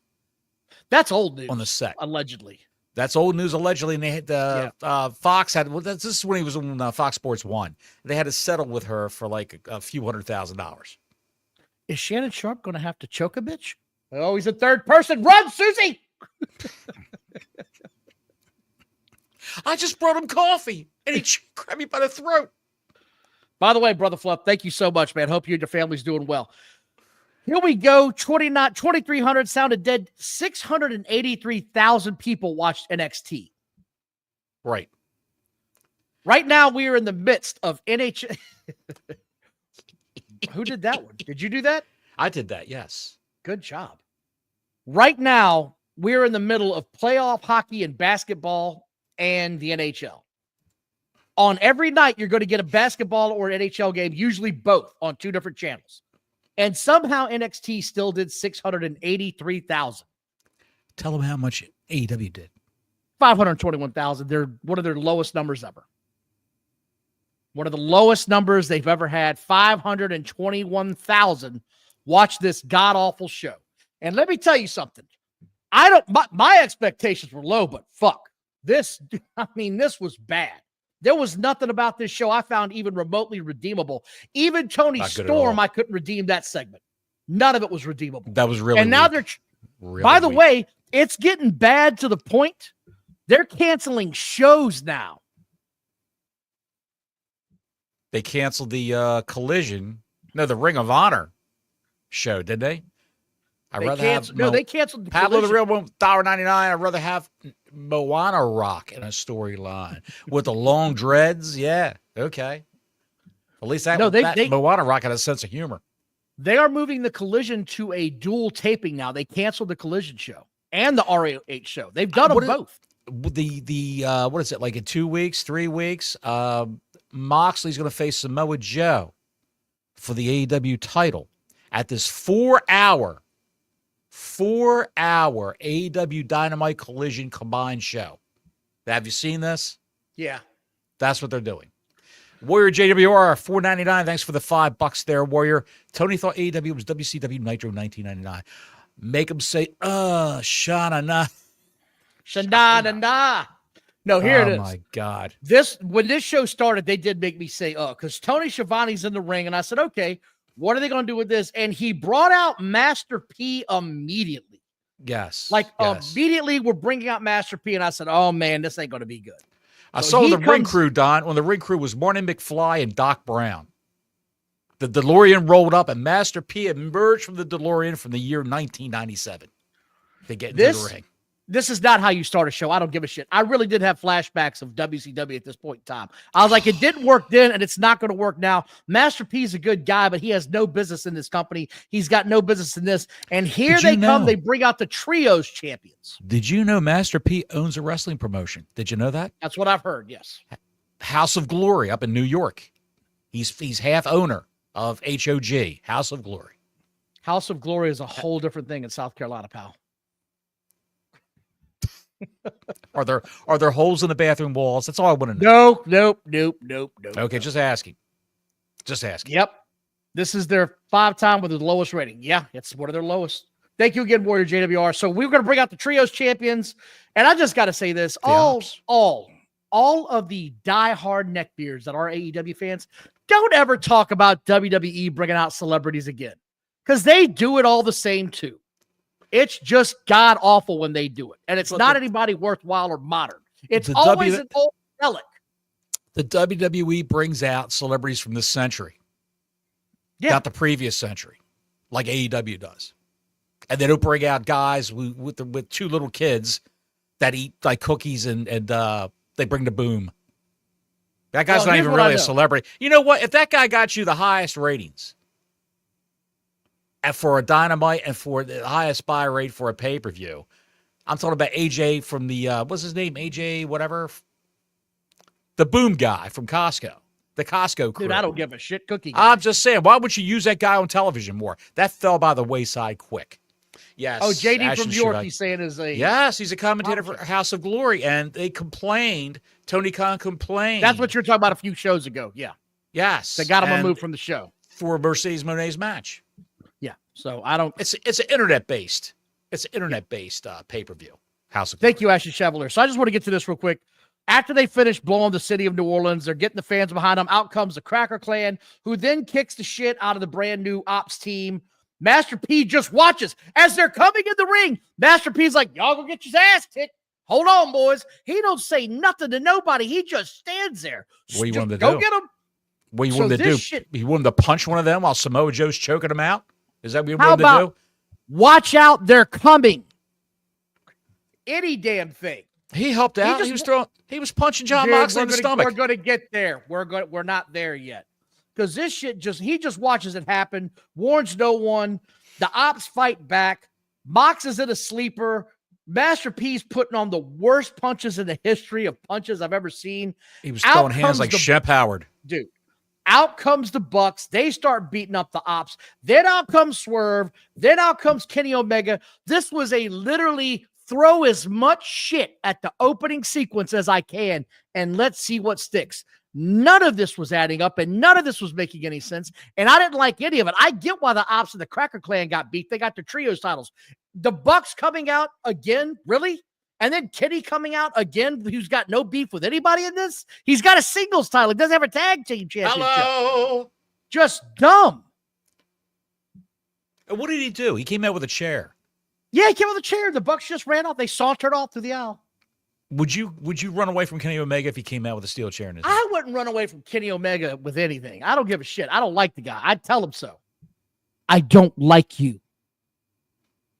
That's old news. On the set. Allegedly. That's old news, allegedly. And they had Fox had, this is when he was on Fox Sports 1. They had to settle with her for like a few $100,000. Is Shannon Sharp going to have to choke a bitch? Oh, he's a third person. Run, Susie! I just brought him coffee, and he grabbed me by the throat. By the way, Brother Fluff, thank you so much, man. Hope you and your family's doing well. Here we go. 2,300 sounded dead. 683,000 people watched NXT. Right. Right now, we are in the midst of NHL. Who did that one? Did you do that? I did that, yes. Good job. Right now, we're in the middle of playoff hockey and basketball and the NHL. On every night, you're going to get a basketball or an NHL game, usually both on two different channels. And somehow NXT still did 683,000. Tell them how much AEW did. 521,000. They're one of their lowest numbers ever. One of the lowest numbers they've ever had. 521,000 watch this god-awful show. And let me tell you something. My expectations were low, but fuck. This was bad. There was nothing about this show I found even remotely redeemable. Even Tony Storm, I couldn't redeem that segment. None of it was redeemable. That was really And now weak. By the way, it's getting bad to the point they're canceling shows now. They canceled the Collision. No, the Ring of Honor show, did they? They canceled the Pablo the Collision. Real one, $1.99. I'd rather have Moana Rock in a storyline with the long dreads. Yeah, okay. At least that Moana Rock had a sense of humor. They are moving the Collision to a dual taping now. They canceled the Collision show and the ROH show. They've done them both. What is it, like in 2 weeks, 3 weeks? Moxley's going to face Samoa Joe for the AEW title at this 4-hour AEW Dynamite Collision combined show. Have you seen this? Yeah. That's what they're doing. Warrior JWR, $4.99. Thanks for the $5 there, Warrior. Tony thought AEW was WCW Nitro $19.99. Make him say, Shana na. Shana na. No, here it is. Oh, my God. When this show started, they did make me say, because Tony Schiavone's in the ring. And I said, okay, what are they going to do with this? And he brought out Master P immediately. Yes. Immediately we're bringing out Master P. And I said, oh, man, this ain't going to be good. I saw the ring crew, Don, when the ring crew was Martin McFly and Doc Brown. The DeLorean rolled up and Master P emerged from the DeLorean from the year 1997 to get into the ring. This is not how you start a show. I don't give a shit. I really did have flashbacks of WCW at this point in time. I was like, it didn't work then, and it's not going to work now. Master P is a good guy, but he has no business in this company. He's got no business in this. And here they come. They bring out the Trios champions. Did you know Master P owns a wrestling promotion? Did you know that? That's what I've heard, yes. House of Glory up in New York. He's half owner of HOG, House of Glory. House of Glory is a whole different thing in South Carolina, pal. Are there holes in the bathroom walls? That's all I want to know. Nope. Okay, just asking. Yep. This is their 5-time with the lowest rating. Yeah, it's one of their lowest. Thank you again, Warrior JWR. So we're going to bring out the Trios champions. And I just got to say this. All of the diehard neckbeards that are AEW fans, don't ever talk about WWE bringing out celebrities again. Because they do it all the same, too. It's just god awful when they do it. And it's not anybody worthwhile or modern. It's always an old relic. The WWE brings out celebrities from this century. Yeah. Not the previous century, like AEW does. And they don't bring out guys with 2 little kids that eat like cookies and they bring the boom. That guy's not even really a celebrity. You know what? If that guy got you the highest ratings and for a Dynamite and for the highest buy rate for a pay-per-view, I'm talking about AJ from the, what's his name? AJ whatever? The boom guy from Costco. The Costco crew. Dude, I don't give a shit cookie guy. I'm just saying, why would you use that guy on television more? That fell by the wayside quick. Yes. Oh, JD from York, he's saying is a... Yes, he's a commentator for House of Glory, and they complained. Tony Khan complained. That's what you're talking about a few shows ago, yeah. Yes. They got him removed from the show. For Mercedes Moné's match. Yeah, so I don't... It's an internet-based. It's an internet-based pay-per-view. House of Glory. Thank you, Ashley Chevalier. So I just want to get to this real quick. After they finish blowing the city of New Orleans, they're getting the fans behind them. Out comes the Cracker Clan, who then kicks the shit out of the brand new Ops team. Master P just watches as they're coming in the ring. Master P's like, y'all go get your ass kicked. Hold on, boys. He don't say nothing to nobody. He just stands there. What do you want him to go do? Get him. What do you want him to do? You want him to punch one of them while Samoa Joe's choking him out? Is that what you want him to do? Watch out, they're coming. Any damn thing. He helped out. He was punching John Moxley in the stomach. We're going to get there. We're not there yet. Because this shit he just watches it happen, warns no one. The Ops fight back. Mox is in a sleeper. Master P's putting on the worst punches in the history of punches I've ever seen. He was throwing hands like Shep Howard. Dude, out comes the Bucks. They start beating up the Ops. Then out comes Swerve. Then out comes Kenny Omega. This was a literally throw as much shit at the opening sequence as I can, and let's see what sticks. None of this was adding up, and none of this was making any sense, and I didn't like any of it. I get why the Ops and the Cracker Clan got beat. They got their trios titles. The Bucks coming out again, really? And then Kenny coming out again, who's got no beef with anybody in this? He's got a singles title. He doesn't have a tag team championship. Hello. Just dumb. And what did he do? He came out with a chair. Yeah, he came out with a chair. The Bucks just ran off. They sauntered off through the aisle. Would you run away from Kenny Omega if he came out with a steel chair in his hand? I wouldn't run away from Kenny Omega with anything. I don't give a shit. I don't like the guy. I'd tell him so. I don't like you.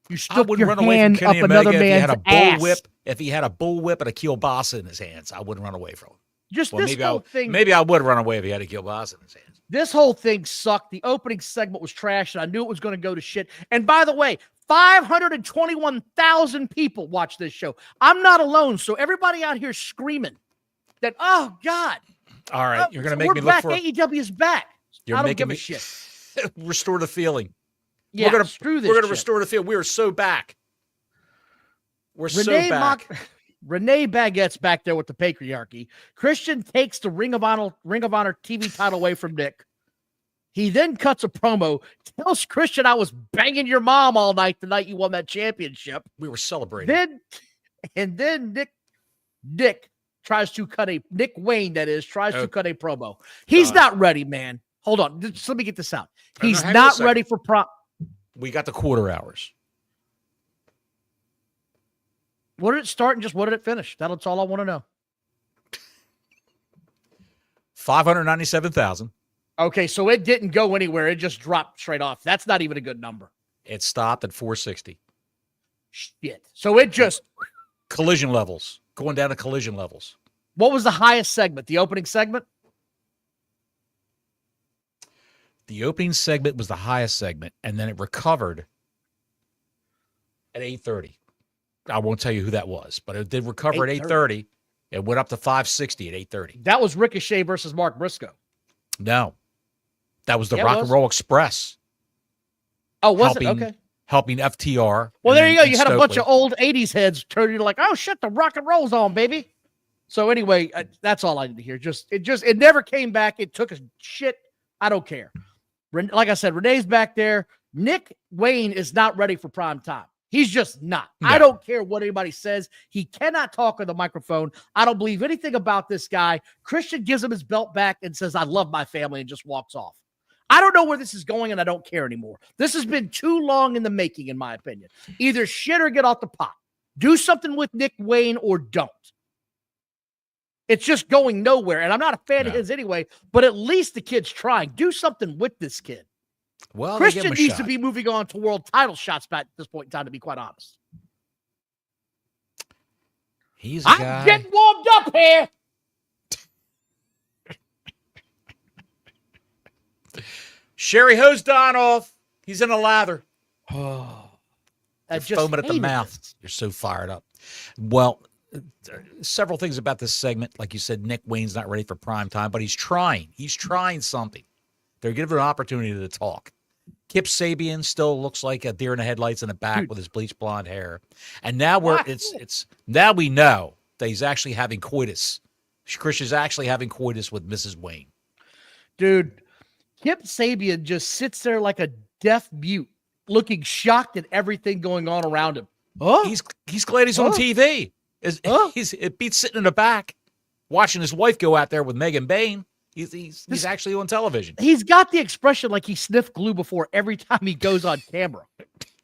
You stuck your hand up another man's ass. If he had a bullwhip and a kielbasa in his hands, I wouldn't run away from him. Maybe I would run away if he had a kielbasa in his hands. This whole thing sucked. The opening segment was trash, and I knew it was going to go to shit. And by the way, 521,000 people watch this show. I'm not alone, so everybody out here screaming that, oh, God. All right, you're going to make me look for... AEW is back. I don't give a shit. Restore the feeling. Yeah, we're going to restore the feeling. We are so back. We're so back. Renee Baguette's back there with the patriarchy. Christian takes the Ring of Honor TV title away from Nick. He then cuts a promo, tells Christian, I was banging your mom all night the night you won that championship. We were celebrating. Then Nick tries to cut Nick Wayne, tries to cut a promo. He's not ready, man. Hold on. Just let me get this out. He's not ready for We got the quarter hours. What did it start and just what did it finish? That's all I want to know. 597,000. Okay, so it didn't go anywhere. It just dropped straight off. That's not even a good number. It stopped at 460. Shit. So it just... Collision levels. Going down to collision levels. What was the highest segment? The opening segment? The opening segment was the highest segment, and then it recovered at 8:30. I won't tell you who that was, but it did recover at 8:30. It went up to 560 at 8:30. That was Ricochet versus Mark Briscoe. No. That was the Rock and Roll Express. Oh, was it? Okay. Helping FTR. Well, there you go. You had a bunch of old 80s heads turning like, oh, shit, the rock and roll's on, baby. So anyway, that's all I need to hear. It never came back. It took a shit. I don't care. Like I said, Renee's back there. Nick Wayne is not ready for prime time. He's just not. No. I don't care what anybody says. He cannot talk on the microphone. I don't believe anything about this guy. Christian gives him his belt back and says, I love my family, and just walks off. I don't know where this is going, and I don't care anymore. This has been too long in the making, in my opinion. Either shit or get off the pot. Do something with Nick Wayne or don't. It's just going nowhere, and I'm not a fan of his anyway, but at least the kid's trying. Do something with this kid. Well, Christian needs to be moving on to world title shots back at this point in time, to be quite honest. He's a I'm guy. getting warmed up here. Sherry hose Don off. He's in a lather. Oh, You're foaming at the mouth. You're so fired up. Well, several things about this segment. Like you said, Nick Wayne's not ready for prime time, but he's trying. He's trying something. They're giving him an opportunity to talk. Kip Sabian still looks like a deer in the headlights in the back with his bleached blonde hair. And now now we know that he's actually having coitus. Chris is actually having coitus with Mrs. Wayne. Dude, Kip Sabian just sits there like a deaf mute, looking shocked at everything going on around him. Oh, He's glad he's on TV. He's sitting in the back watching his wife go out there with Megan Bain. He's actually on television. He's got the expression like he sniffed glue before every time he goes on camera.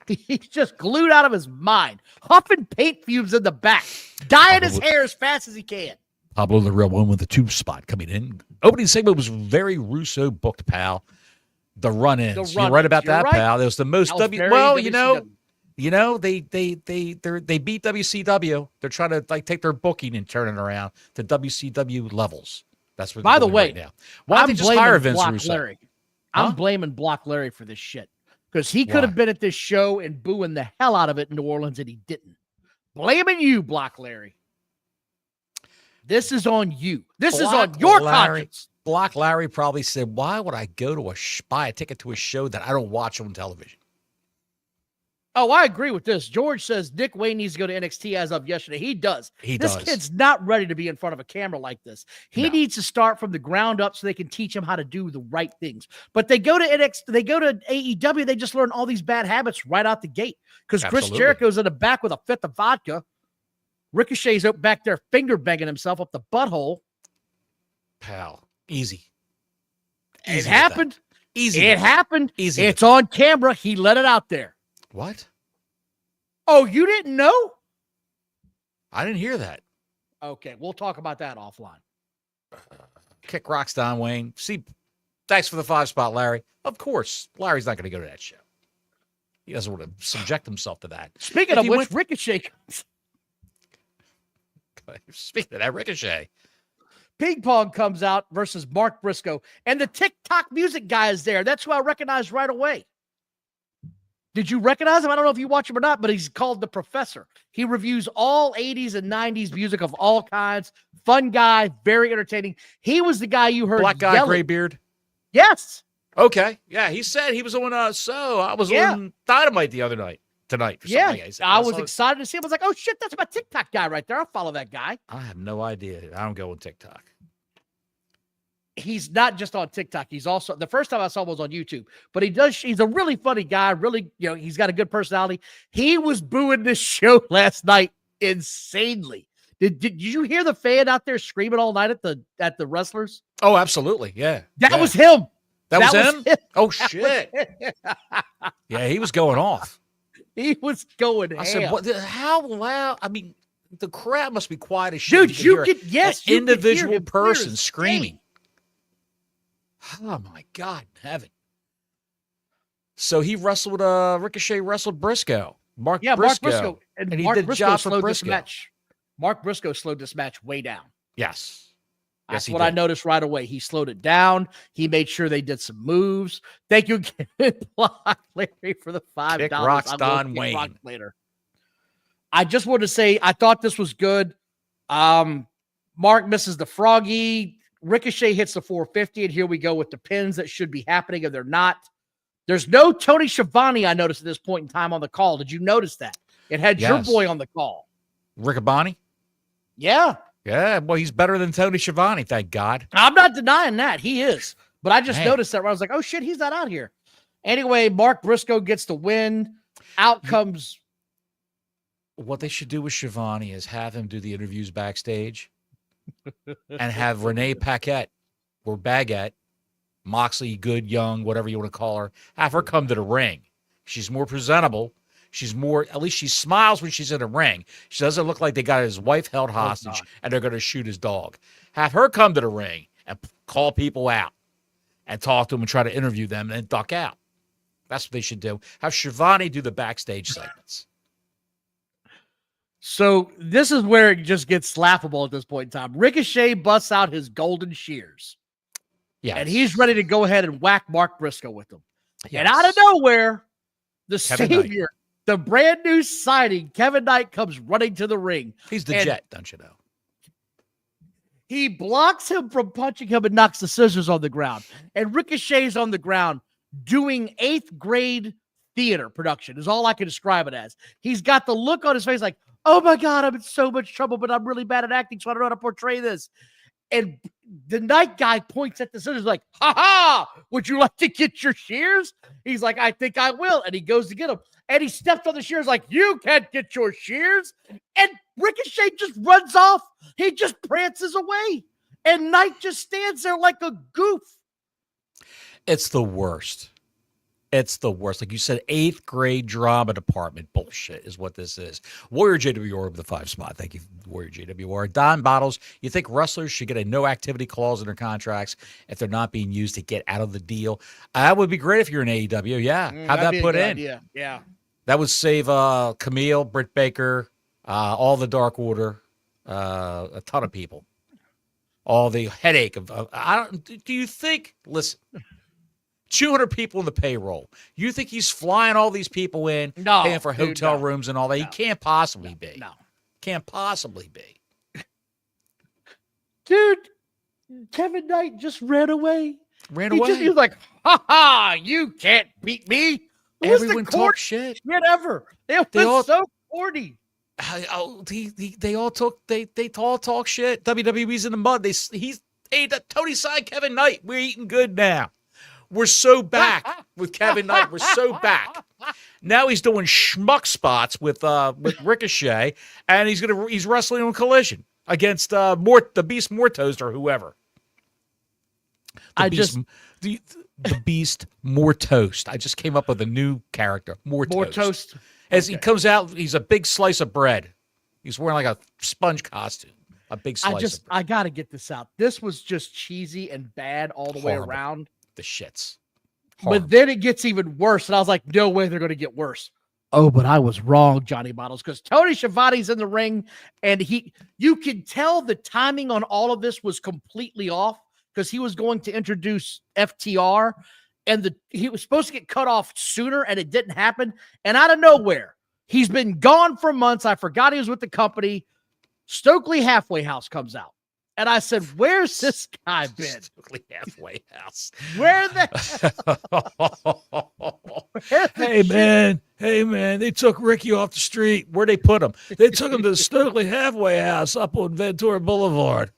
He's just glued out of his mind, huffing paint fumes in the back, dyeing his hair as fast as he can. Pablo the Real One with the tube spot coming in. Opening segment was very Russo booked, pal. The run-ins. You're right about that, pal. It was the most they beat WCW. They're trying to take their booking and turn it around to WCW levels. That's what. By the way, right now. Why don't they just hire Vince Russo? Larry. I'm blaming Block Larry for this shit because he could have been at this show and booing the hell out of it in New Orleans, and he didn't. Blaming you, Block Larry. This is on you. This is on your conscience. Block Larry probably said, "Why would I go to buy a ticket to a show that I don't watch on television?" Oh, I agree with this. George says Nick Wayne needs to go to NXT as of yesterday. He does. This kid's not ready to be in front of a camera like this. He needs to start from the ground up so they can teach him how to do the right things. But they go to NXT, they go to AEW, they just learn all these bad habits right out the gate. Because Chris Jericho's in the back with a fifth of vodka. Ricochet's up back there finger banging himself up the butthole. Pal, easy. It happened. Easy. It happened. Easy. It's on camera. He let it out there. What? Oh, you didn't know? I didn't hear that. Okay, we'll talk about that offline. Kick rocks, Don Wayne. See, thanks for the 5-spot, Larry. Of course, Larry's not going to go to that show. He doesn't want to subject himself to that. Speaking of which, Ricochet. Speaking of that, Ricochet. Ping Pong comes out versus Mark Briscoe, and the TikTok music guy is there. That's who I recognized right away. Did you recognize him? I don't know if you watch him or not, but he's called The Professor. He reviews all 80s and 90s music of all kinds. Fun guy, very entertaining. He was the guy you heard Black guy, yelling. gray beard? Yes. Okay. Yeah, he said he was on, I was on Dynamite the other night. Tonight. I was excited to see him. I was like, oh, shit, that's my TikTok guy right there. I'll follow that guy. I have no idea. I don't go on TikTok. He's not just on TikTok. He's also, the first time I saw him was on YouTube, but he's a really funny guy. Really, he's got a good personality. He was booing this show last night insanely. Did you hear the fan out there screaming all night at the wrestlers? Oh, absolutely. Yeah. That was him. That was him? Oh, shit. Yeah, he was going off. He was going I said, how loud? I mean, the crowd must be quiet as shit. Dude, you could, yes. An individual person screaming. Oh, my God in heaven. So he wrestled, Ricochet wrestled Briscoe. Mark Briscoe. And he Mark did Briscoe job for slowed Briscoe. this match. Mark Briscoe slowed this match way down. Yes. That's what I noticed right away. He slowed it down. He made sure they did some moves. Thank you again, Block Larry, for the $5. Kick rocks, Don Wayne. Later. I just wanted to say I thought this was good. Mark misses the froggy. Ricochet hits the 450, and here we go with the pins that should be happening, and they're not. There's no Tony Schiavone, I noticed at this point in time on the call. Did you notice that? It had your boy on the call. Riccaboni? Yeah. Yeah, well, he's better than Tony Schiavone, thank God. I'm not denying that. He is. But I just noticed that where I was like, oh, shit, he's not out here. Anyway, Mark Briscoe gets the win. Out comes. What they should do with Schiavone is have him do the interviews backstage and have Renee Paquette or Baguette, Moxley, Good, Young, whatever you want to call her, have her come to the ring. She's more presentable. She's more, at least she smiles when she's in a ring. She doesn't look like they got his wife held hostage and they're going to shoot his dog. Have her come to the ring and call people out and talk to them and try to interview them and then duck out. That's what they should do. Have Schiavone do the backstage segments. So this is where it just gets laughable at this point in time. Ricochet busts out his golden shears. Yeah. And he's ready to go ahead and whack Mark Briscoe with them. Yes. And out of nowhere, the Kevin savior, the brand new signing, Kevin Knight, comes running to the ring. He's the Jet, don't you know? He blocks him from punching him and knocks the scissors on the ground. And Ricochet's on the ground doing 8th grade theater production is all I can describe it as. He's got the look on his face like, oh my God, I'm in so much trouble, but I'm really bad at acting, so I don't know how to portray this. And the night guy points at the scissors like, ha ha, would you like to get your shears? He's like, I think I will. And he goes to get them. And he steps on the shears like, you can't get your shears. And Ricochet just runs off. He just prances away. And Knight just stands there like a goof. It's the worst. It's the worst. Like you said, 8th grade drama department bullshit is what this is. Warrior JWR with the 5 spot. Thank you, Warrior JWR. Don Bottles, you think wrestlers should get a no activity clause in their contracts if they're not being used to get out of the deal? That would be great if you're in AEW. Yeah. Have that put in. Yeah. That would save Camille, Britt Baker, all the Dark Order, a ton of people. All the headache of do you think, listen, 200 people in the payroll. You think he's flying all these people in, paying for hotel rooms and all that? He can't possibly be. No. Can't possibly be. Dude, Kevin Knight just ran away. He was like, ha ha, you can't beat me. Everyone talks shit. Whatever. It was so corny. They all talk shit. WWE's in the mud. Tony signed Kevin Knight. We're eating good now. We're so back with Kevin Knight. We're so back. Now he's doing schmuck spots with Ricochet, and he's wrestling on Collision against the Beast Mortos or whoever. The Beast Mortoast. I just came up with a new character. Mortoast. As he comes out, he's a big slice of bread. He's wearing like a sponge costume. A big slice of bread. I got to get this out. This was just cheesy and bad all the way around. The shits. Horrible. But then it gets even worse. And I was like, no way they're going to get worse. Oh, but I was wrong, Johnny Bottles, because Tony Schiavone's in the ring, and you can tell the timing on all of this was completely off because he was going to introduce FTR, and he was supposed to get cut off sooner, and it didn't happen. And out of nowhere, he's been gone for months. I forgot he was with the company. Stokely Halfway House comes out. And I said, where's this guy been? Stokely Halfway House. Where Hey, man, they took Ricky off the street. Where'd they put him? They took him to the Stokely Halfway House up on Ventura Boulevard.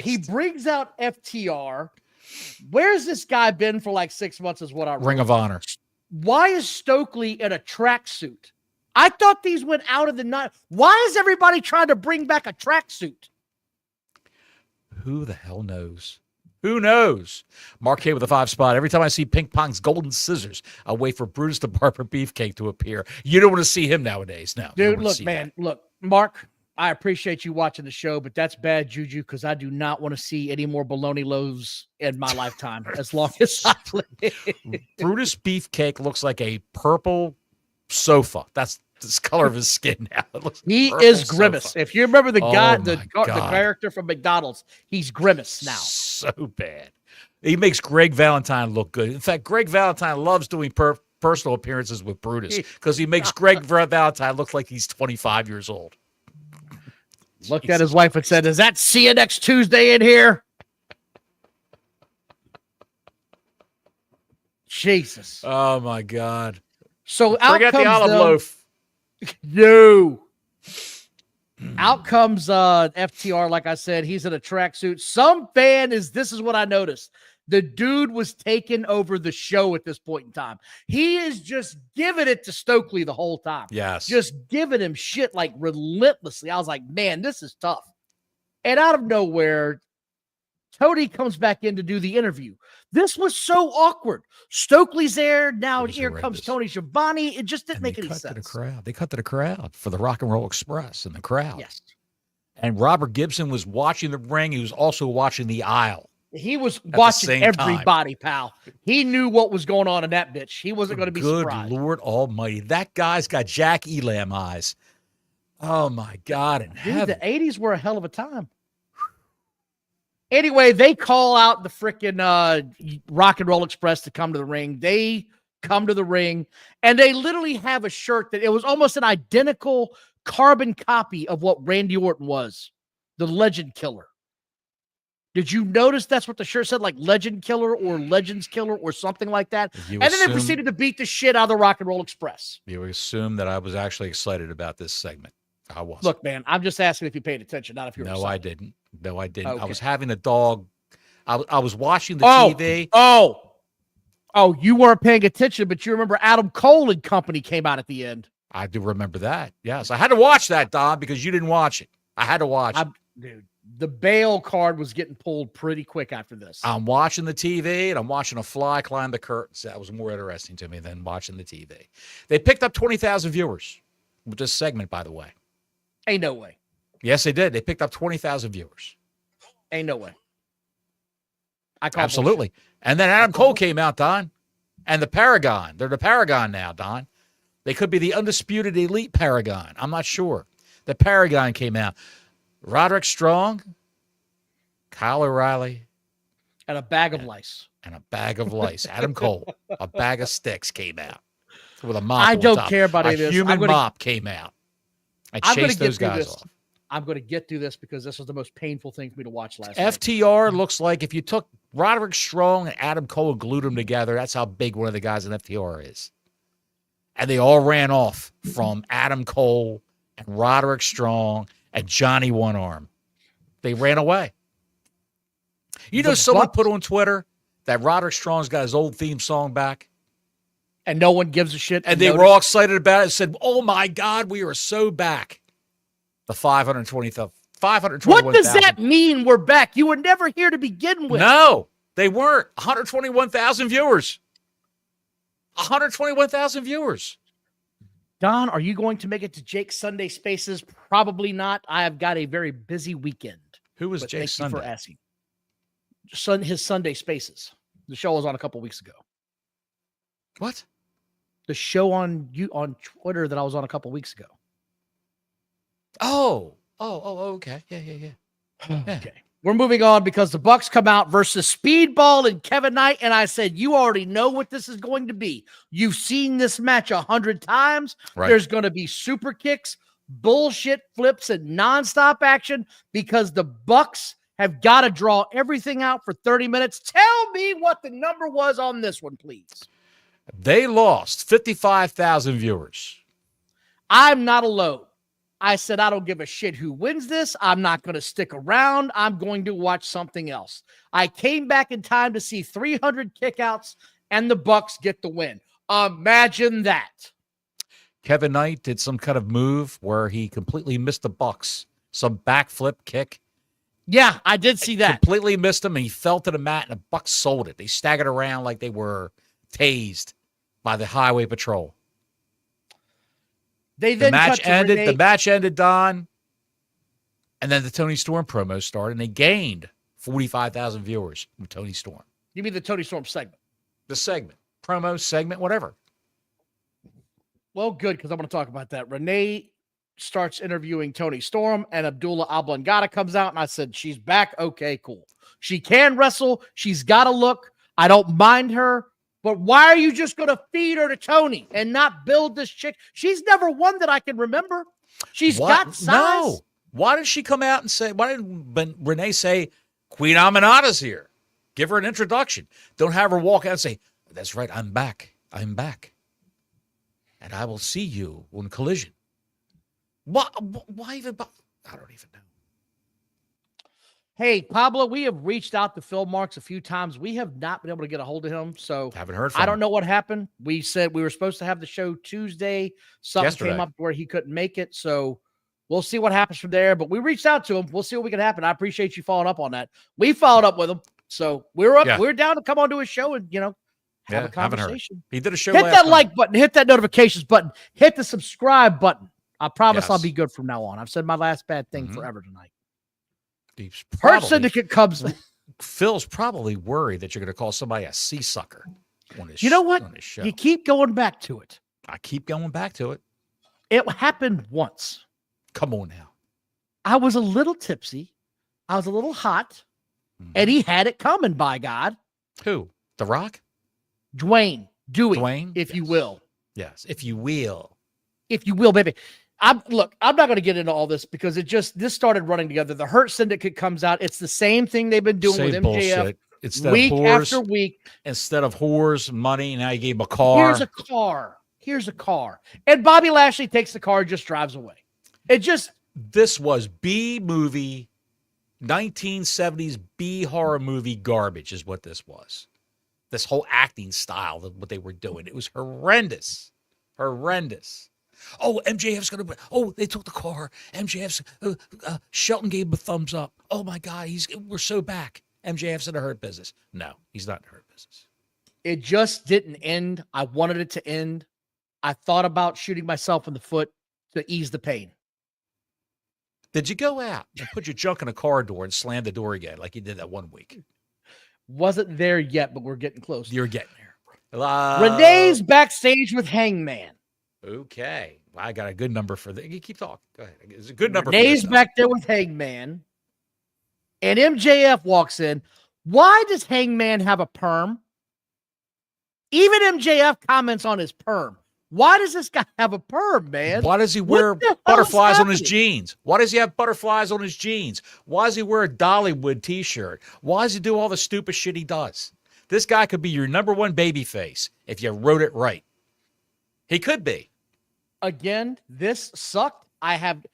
He brings out FTR. Where's this guy been for like 6 months is what I wrote. Ring of Honor. Why is Stokely in a tracksuit? I thought these went out of the night. Why is everybody trying to bring back a tracksuit? Who the hell knows? Who knows? Mark K with a 5 spot. Every time I see Ping Pong's golden scissors, I wait for Brutus the Barber Beefcake to appear. You don't want to see him nowadays. No. Dude, look, Mark, I appreciate you watching the show, but that's bad juju because I do not want to see any more bologna loaves in my lifetime as long as I live. Brutus Beefcake looks like a purple sofa. That's the color of his skin now. He is Grimace. Sofa. If you remember the guy, the character from McDonald's, he's Grimace now. So bad. He makes Greg Valentine look good. In fact, Greg Valentine loves doing personal appearances with Brutus because he makes Greg Valentine look like he's 25 years old. Looked at his wife and said, "Is that see you next Tuesday in here?" Jesus. Oh my God. So forget the olive loaf. No. Out comes FTR, like I said. He's in a tracksuit. Some fan this is what I noticed. The dude was taking over the show at this point in time. He is just giving it to Stokely the whole time. Yes. Just giving him shit like relentlessly. I was like, man, this is tough. And out of nowhere, Tony comes back in to do the interview. This was so awkward. Stokely's there. Now here comes Tony Schiavone. It just didn't make any sense. They cut to the crowd for the Rock and Roll Express in the crowd. Yes. And Robert Gibson was watching the ring. He was also watching the aisle. He was watching everybody, pal. He knew what was going on in that bitch. He wasn't going to be surprised. Good Lord Almighty. That guy's got Jack Elam eyes. Oh my God! In Dude, heaven. the 80s were a hell of a time. Anyway, they call out the freaking Rock and Roll Express to come to the ring. They come to the ring, and they literally have a shirt that it was almost an identical carbon copy of what Randy Orton was, the Legend Killer. Did you notice that's what the shirt said, like Legend Killer or Legends Killer or something like that? And then they proceeded to beat the shit out of the Rock and Roll Express. You assume that I was actually excited about this segment. I was. Look, man, I'm just asking if you paid attention, not if you were excited. I didn't. No, I didn't. Okay. I was having a dog. I was watching the TV. Oh, you weren't paying attention, but you remember Adam Cole and company came out at the end. I do remember that. Yes, I had to watch that, Don, because you didn't watch it. I had to watch it. Dude, the bail card was getting pulled pretty quick after this. I'm watching the TV, and I'm watching a fly climb the curtains. That was more interesting to me than watching the TV. They picked up 20,000 viewers with this segment, by the way. Ain't no way. Yes, they did. They picked up 20,000 viewers. Ain't no way. I call Absolutely. Bullshit. And then Adam Cole came out, Don, and the Paragon. They're the Paragon now, Don. They could be the undisputed elite Paragon. I'm not sure. The Paragon came out. Roderick Strong, Kyle O'Reilly. And a bag of lice. And a bag of lice. Adam Cole, a bag of sticks came out with a mop. I don't care about any of this. A human mop came out. I chased those guys off. I'm going to get through this because this was the most painful thing for me to watch last night. FTR looks like if you took Roderick Strong and Adam Cole and glued them together, that's how big one of the guys in FTR is. And they all ran off from Adam Cole and Roderick Strong and Johnny One Arm. They ran away. You know, someone put on Twitter that Roderick Strong's got his old theme song back. And no one gives a shit. And they were all excited about it and said, oh, my God, we are so back. The 521,000. What does that mean we're back? You were never here to begin with. No, they weren't. 121,000 viewers. 121,000 viewers. Don, are you going to make it to Jake's Sunday Spaces? Probably not. I have got a very busy weekend. Who was Jake Sunday? Thank you for asking. His Sunday Spaces. The show was on a couple weeks ago. What? The show on Twitter that I was on a couple weeks ago. Oh, okay. Yeah. Okay. We're moving on because the Bucks come out versus Speedball and Kevin Knight, and I said, you already know what this is going to be. You've seen this match 100 times. Right. There's going to be super kicks, bullshit flips, and nonstop action because the Bucks have got to draw everything out for 30 minutes. Tell me what the number was on this one, please. They lost 55,000 viewers. I'm not alone. I said, I don't give a shit who wins this. I'm not going to stick around. I'm going to watch something else. I came back in time to see 300 kickouts and the Bucks get the win. Imagine that. Kevin Knight did some kind of move where he completely missed the Bucks. Some backflip kick. Yeah, I did see that. Completely missed him, and he fell to the mat, and the Bucks sold it. They staggered around like they were tased by the highway patrol. The match ended, Don, and then the Tony Storm promo started, and they gained 45,000 viewers from Tony Storm. You mean the Tony Storm segment? The segment. Promo, segment, whatever. Well, good, because I'm going to talk about that. Renee starts interviewing Tony Storm, and Abdullah Oblongata comes out, and I said, she's back. Okay, cool. She can wrestle. She's got a look. I don't mind her. But why are you just going to feed her to Tony and not build this chick? She's never won that I can remember. She's got size. No. Why did she come out and say, why didn't Renee say, Queen Aminata's here? Give her an introduction. Don't have her walk out and say, that's right, I'm back. I'm back. And I will see you on Collision. Why even? I don't even know. Hey, Pablo, we have reached out to Phil Marks a few times. We have not been able to get a hold of him. So haven't heard from him. I don't know what happened. We said we were supposed to have the show Tuesday. Something came up where he couldn't make it. So we'll see what happens from there. But we reached out to him. We'll see what we can happen. I appreciate you following up on that. We followed up with him. So we're up. Yeah. We're down to come on to his show and, have a conversation. He did a show. Hit that like button. Hit that notifications button. Hit the subscribe button. I promise I'll be good from now on. I've said my last bad thing forever tonight. Hurt Syndicate comes. Phil's probably worried that you're going to call somebody a sea sucker on his. You know what? On his show. You keep going back to it. I keep going back to it. It happened once. Come on now. I was a little tipsy. I was a little hot. And he had it coming, by God. Who? The Rock? Dwayne, Dwayne? if you will. Yes, if you will. If you will, baby. I'm not going to get into all this because this started running together. The Hurt Syndicate comes out. It's the same thing they've been doing with MJF. Bullshit. Instead week of whores, after week. Instead of whores, money, now you gave him a car. Here's a car. And Bobby Lashley takes the car and just drives away. This was B-movie, 1970s B-horror movie garbage is what this was. This whole acting style, what they were doing. It was horrendous. Horrendous. Oh, MJF's going to... Oh, they took the car. MJF's... Shelton gave him a thumbs up. Oh, my God, we're so back. MJF's in the Hurt business. No, he's not in the Hurt business. It just didn't end. I wanted it to end. I thought about shooting myself in the foot to ease the pain. Did you go out and put your junk in a car door and slam the door again like you did that one week? Wasn't there yet, but we're getting close. You're getting there. Renee's backstage with Hangman. Okay. Well, I got a good number for that. You keep talking. Go ahead. It's a good number Renee's for this. back there with Hangman. And MJF walks in. Why does Hangman have a perm? Even MJF comments on his perm. Why does this guy have a perm, man? Why does he wear butterflies on his jeans? Why does he have butterflies on his jeans? Why does he wear a Dollywood t-shirt? Why does he do all the stupid shit he does? This guy could be your number one baby face if you wrote it right. He could be. Again, this sucked. I have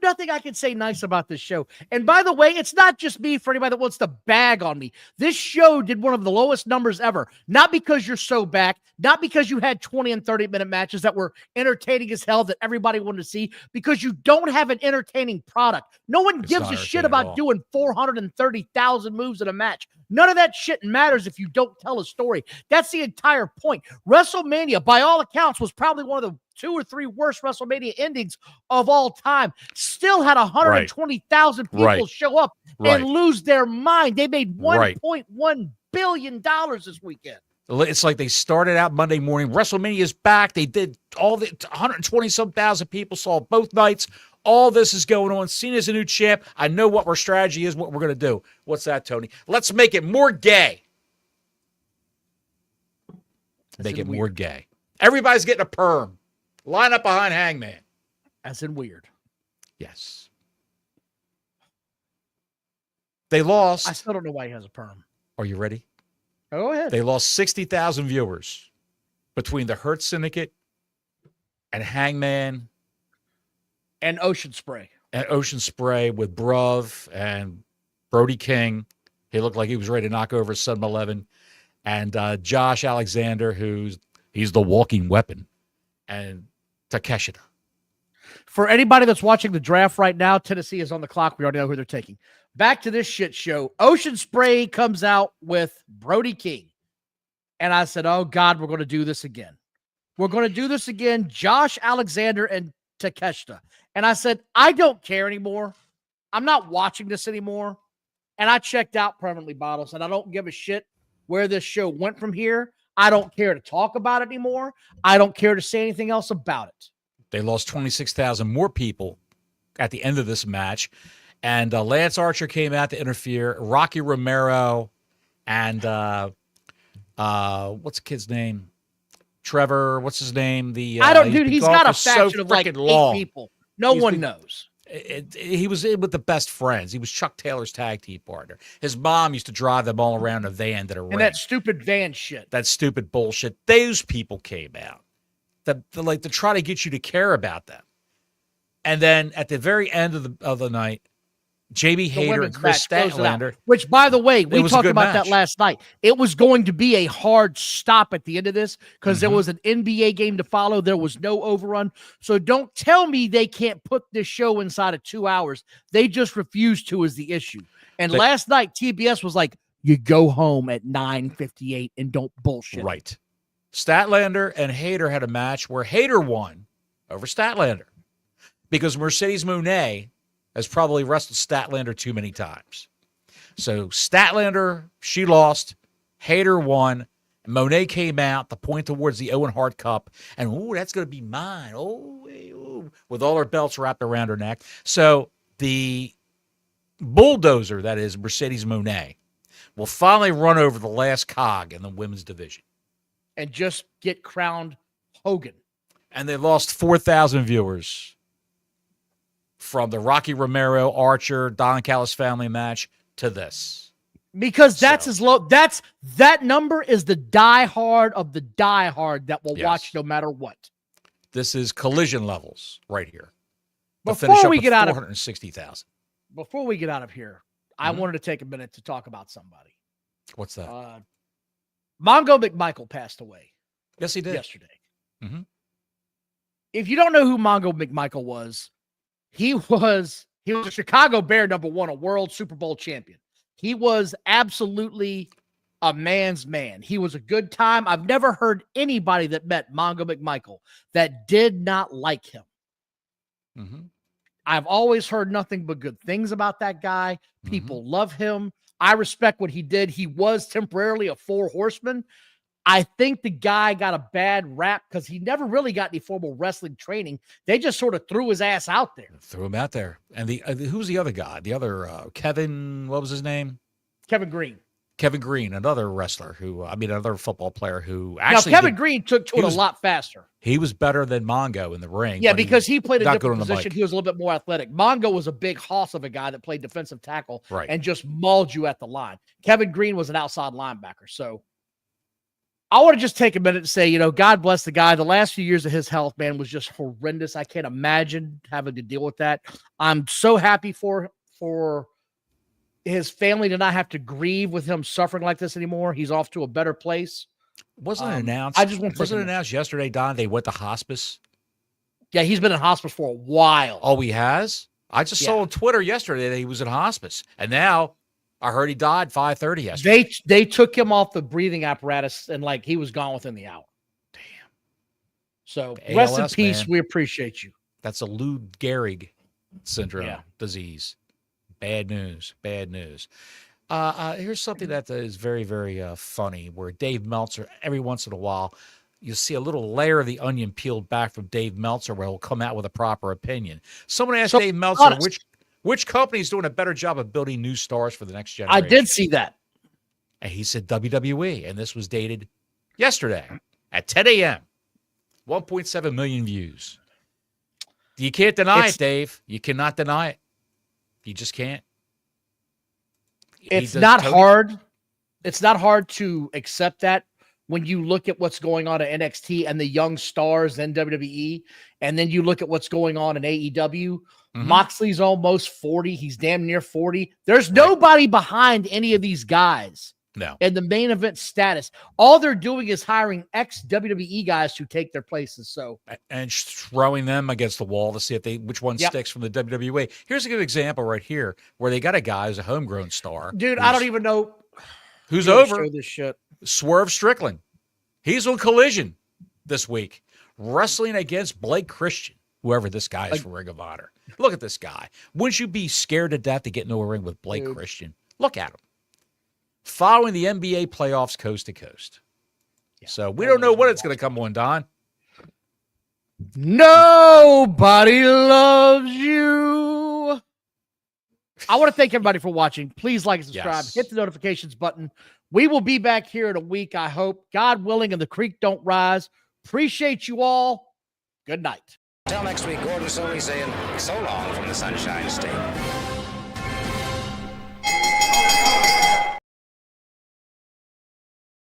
nothing I can say nice about this show. And by the way, it's not just me for anybody that wants to bag on me. This show did one of the lowest numbers ever. Not because you're so back, not because you had 20 and 30-minute matches that were entertaining as hell that everybody wanted to see, because you don't have an entertaining product. No one gives a shit about doing 430,000 moves in a match. None of that shit matters if you don't tell a story. That's the entire point. WrestleMania, by all accounts, was probably one of the 2 or 3 worst WrestleMania endings of all time. Still had 120,000 people show up and lose their mind. They made $1.1 billion this weekend. It's like they started out Monday morning. WrestleMania is back. They did all the 120-some thousand people saw both nights. All this is going on. Cena's a new champ. I know what our strategy is, what we're going to do. What's that, Tony? Let's make it more gay. Make it more gay. Everybody's getting a perm. Line up behind Hangman. As in weird. Yes. They lost. I still don't know why he has a perm. Are you ready? Go ahead. They lost 60,000 viewers between the Hurt Syndicate and Hangman. And Ocean Spray. And Ocean Spray with Bruv and Brody King. He looked like he was ready to knock over 7-Eleven. And Josh Alexander, he's the walking weapon. And Takeshita. For anybody that's watching the draft right now, Tennessee is on the clock. We already know who they're taking. Back to this shit show. Ocean Spray comes out with Brody King. And I said, oh, God, we're going to do this again. We're going to do this again. Josh Alexander and Takeshita. And I said, I don't care anymore. I'm not watching this anymore. And I checked out permanently, Bottles, and I don't give a shit where this show went from here. I don't care to talk about it anymore. I don't care to say anything else about it. They lost 26,000 more people at the end of this match. And Lance Archer came out to interfere. Rocky Romero and what's the kid's name? Trevor, what's his name? He's got a faction of like 8 people. No one knows. He was in with the best friends. He was Chuck Taylor's tag team partner. His mom used to drive them all around a van to the ring. And that stupid van shit. That stupid bullshit. Those people came out to try to get you to care about them. And then at the very end of the night, Jamie Hayter and Chris Statlander. Which, by the way, we talked about that last night. It was going to be a hard stop at the end of this because there was an NBA game to follow. There was no overrun. So don't tell me they can't put this show inside of 2 hours. They just refused to is the issue. And last night, TBS was like, you go home at 9:58 and don't bullshit. Right. Statlander and Hayter had a match where Hayter won over Statlander because Mercedes Moné has probably wrestled Statlander too many times. So Statlander, she lost. Hayter won. Monet came out to point towards the Owen Hart Cup. And, that's going to be mine. with all her belts wrapped around her neck. So the bulldozer, that is Mercedes Moné, will finally run over the last cog in the women's division. And just get crowned Hogan. And they lost 4,000 viewers from the Rocky Romero, Archer, Don Callis family match to this. Because that's as low. That number is the diehard of the diehard that will watch no matter what. This is Collision levels right here. Before we get out of 460,000. Before we get out of here, I wanted to take a minute to talk about somebody. What's that? Mongo McMichael passed away. Yes, he did. Yesterday. Mm-hmm. If you don't know who Mongo McMichael was, he was a Chicago Bear #1, a world Super Bowl champion. He was absolutely a man's man. He was a good time. I've never heard anybody that met Mongo McMichael that did not like him. Mm-hmm. I've always heard nothing but good things about that guy. People love him. I respect what he did. He was temporarily a 4 horseman. I think the guy got a bad rap because he never really got any formal wrestling training. They just sort of threw his ass out there. Threw him out there. And who's the other guy? The other Kevin, what was his name? Kevin Green. Kevin Green, another wrestler another football player who actually. Now, Kevin Green took to it a lot faster. He was better than Mongo in the ring. Yeah, because he played a different position. He was a little bit more athletic. Mongo was a big hoss of a guy that played defensive tackle and just mauled you at the line. Kevin Green was an outside linebacker. So I want to just take a minute to say, God bless the guy. The last few years of his health, man, was just horrendous. I can't imagine having to deal with that. I'm so happy for his family to not have to grieve with him suffering like this anymore. He's off to a better place. Wasn't it announced? Wasn't it announced yesterday, Don? They went to hospice. Yeah, he's been in hospice for a while. Oh, he has? I just saw on Twitter yesterday that he was in hospice, and now I heard he died 5:30 yesterday. They took him off the breathing apparatus, and he was gone within the hour. Damn. So ALS, rest in peace. man. We appreciate you. That's a Lou Gehrig syndrome disease. Bad news. Bad news. Here's something that is very, very funny, where Dave Meltzer, every once in a while, you see a little layer of the onion peeled back from Dave Meltzer where he'll come out with a proper opinion. Someone asked Dave Meltzer which company is doing a better job of building new stars for the next generation. I did see that. And he said WWE, and this was dated yesterday at 10 a.m. 1.7 million views. You can't deny it, Dave. You cannot deny it. You just can't. It's not hard. It's not hard to accept that when you look at what's going on at NXT and the young stars in WWE, and then you look at what's going on in AEW. Moxley's almost 40. He's damn near 40. There's nobody behind any of these guys. No. In the main event status. All they're doing is hiring ex-WWE guys to take their places. So and throwing them against the wall to see which one sticks from the WWE. Here's a good example right here where they got a guy who's a homegrown star. Dude, I don't even know who's over. This shit. Swerve Strickland. He's on Collision this week, wrestling against Blake Christian, whoever this guy is for Ring of Honor. Look at this guy. Wouldn't you be scared to death to get into a ring with Blake Christian? Look at him. Following the NBA playoffs coast to coast. Yeah, so we don't know what it's going to come on, Don. Nobody loves you. I want to thank everybody for watching. Please like and subscribe. Hit the notifications button. We will be back here in a week, I hope. God willing, and the creek don't rise. Appreciate you all. Good night. Till next week, Gordon Soley saying so long from the Sunshine State.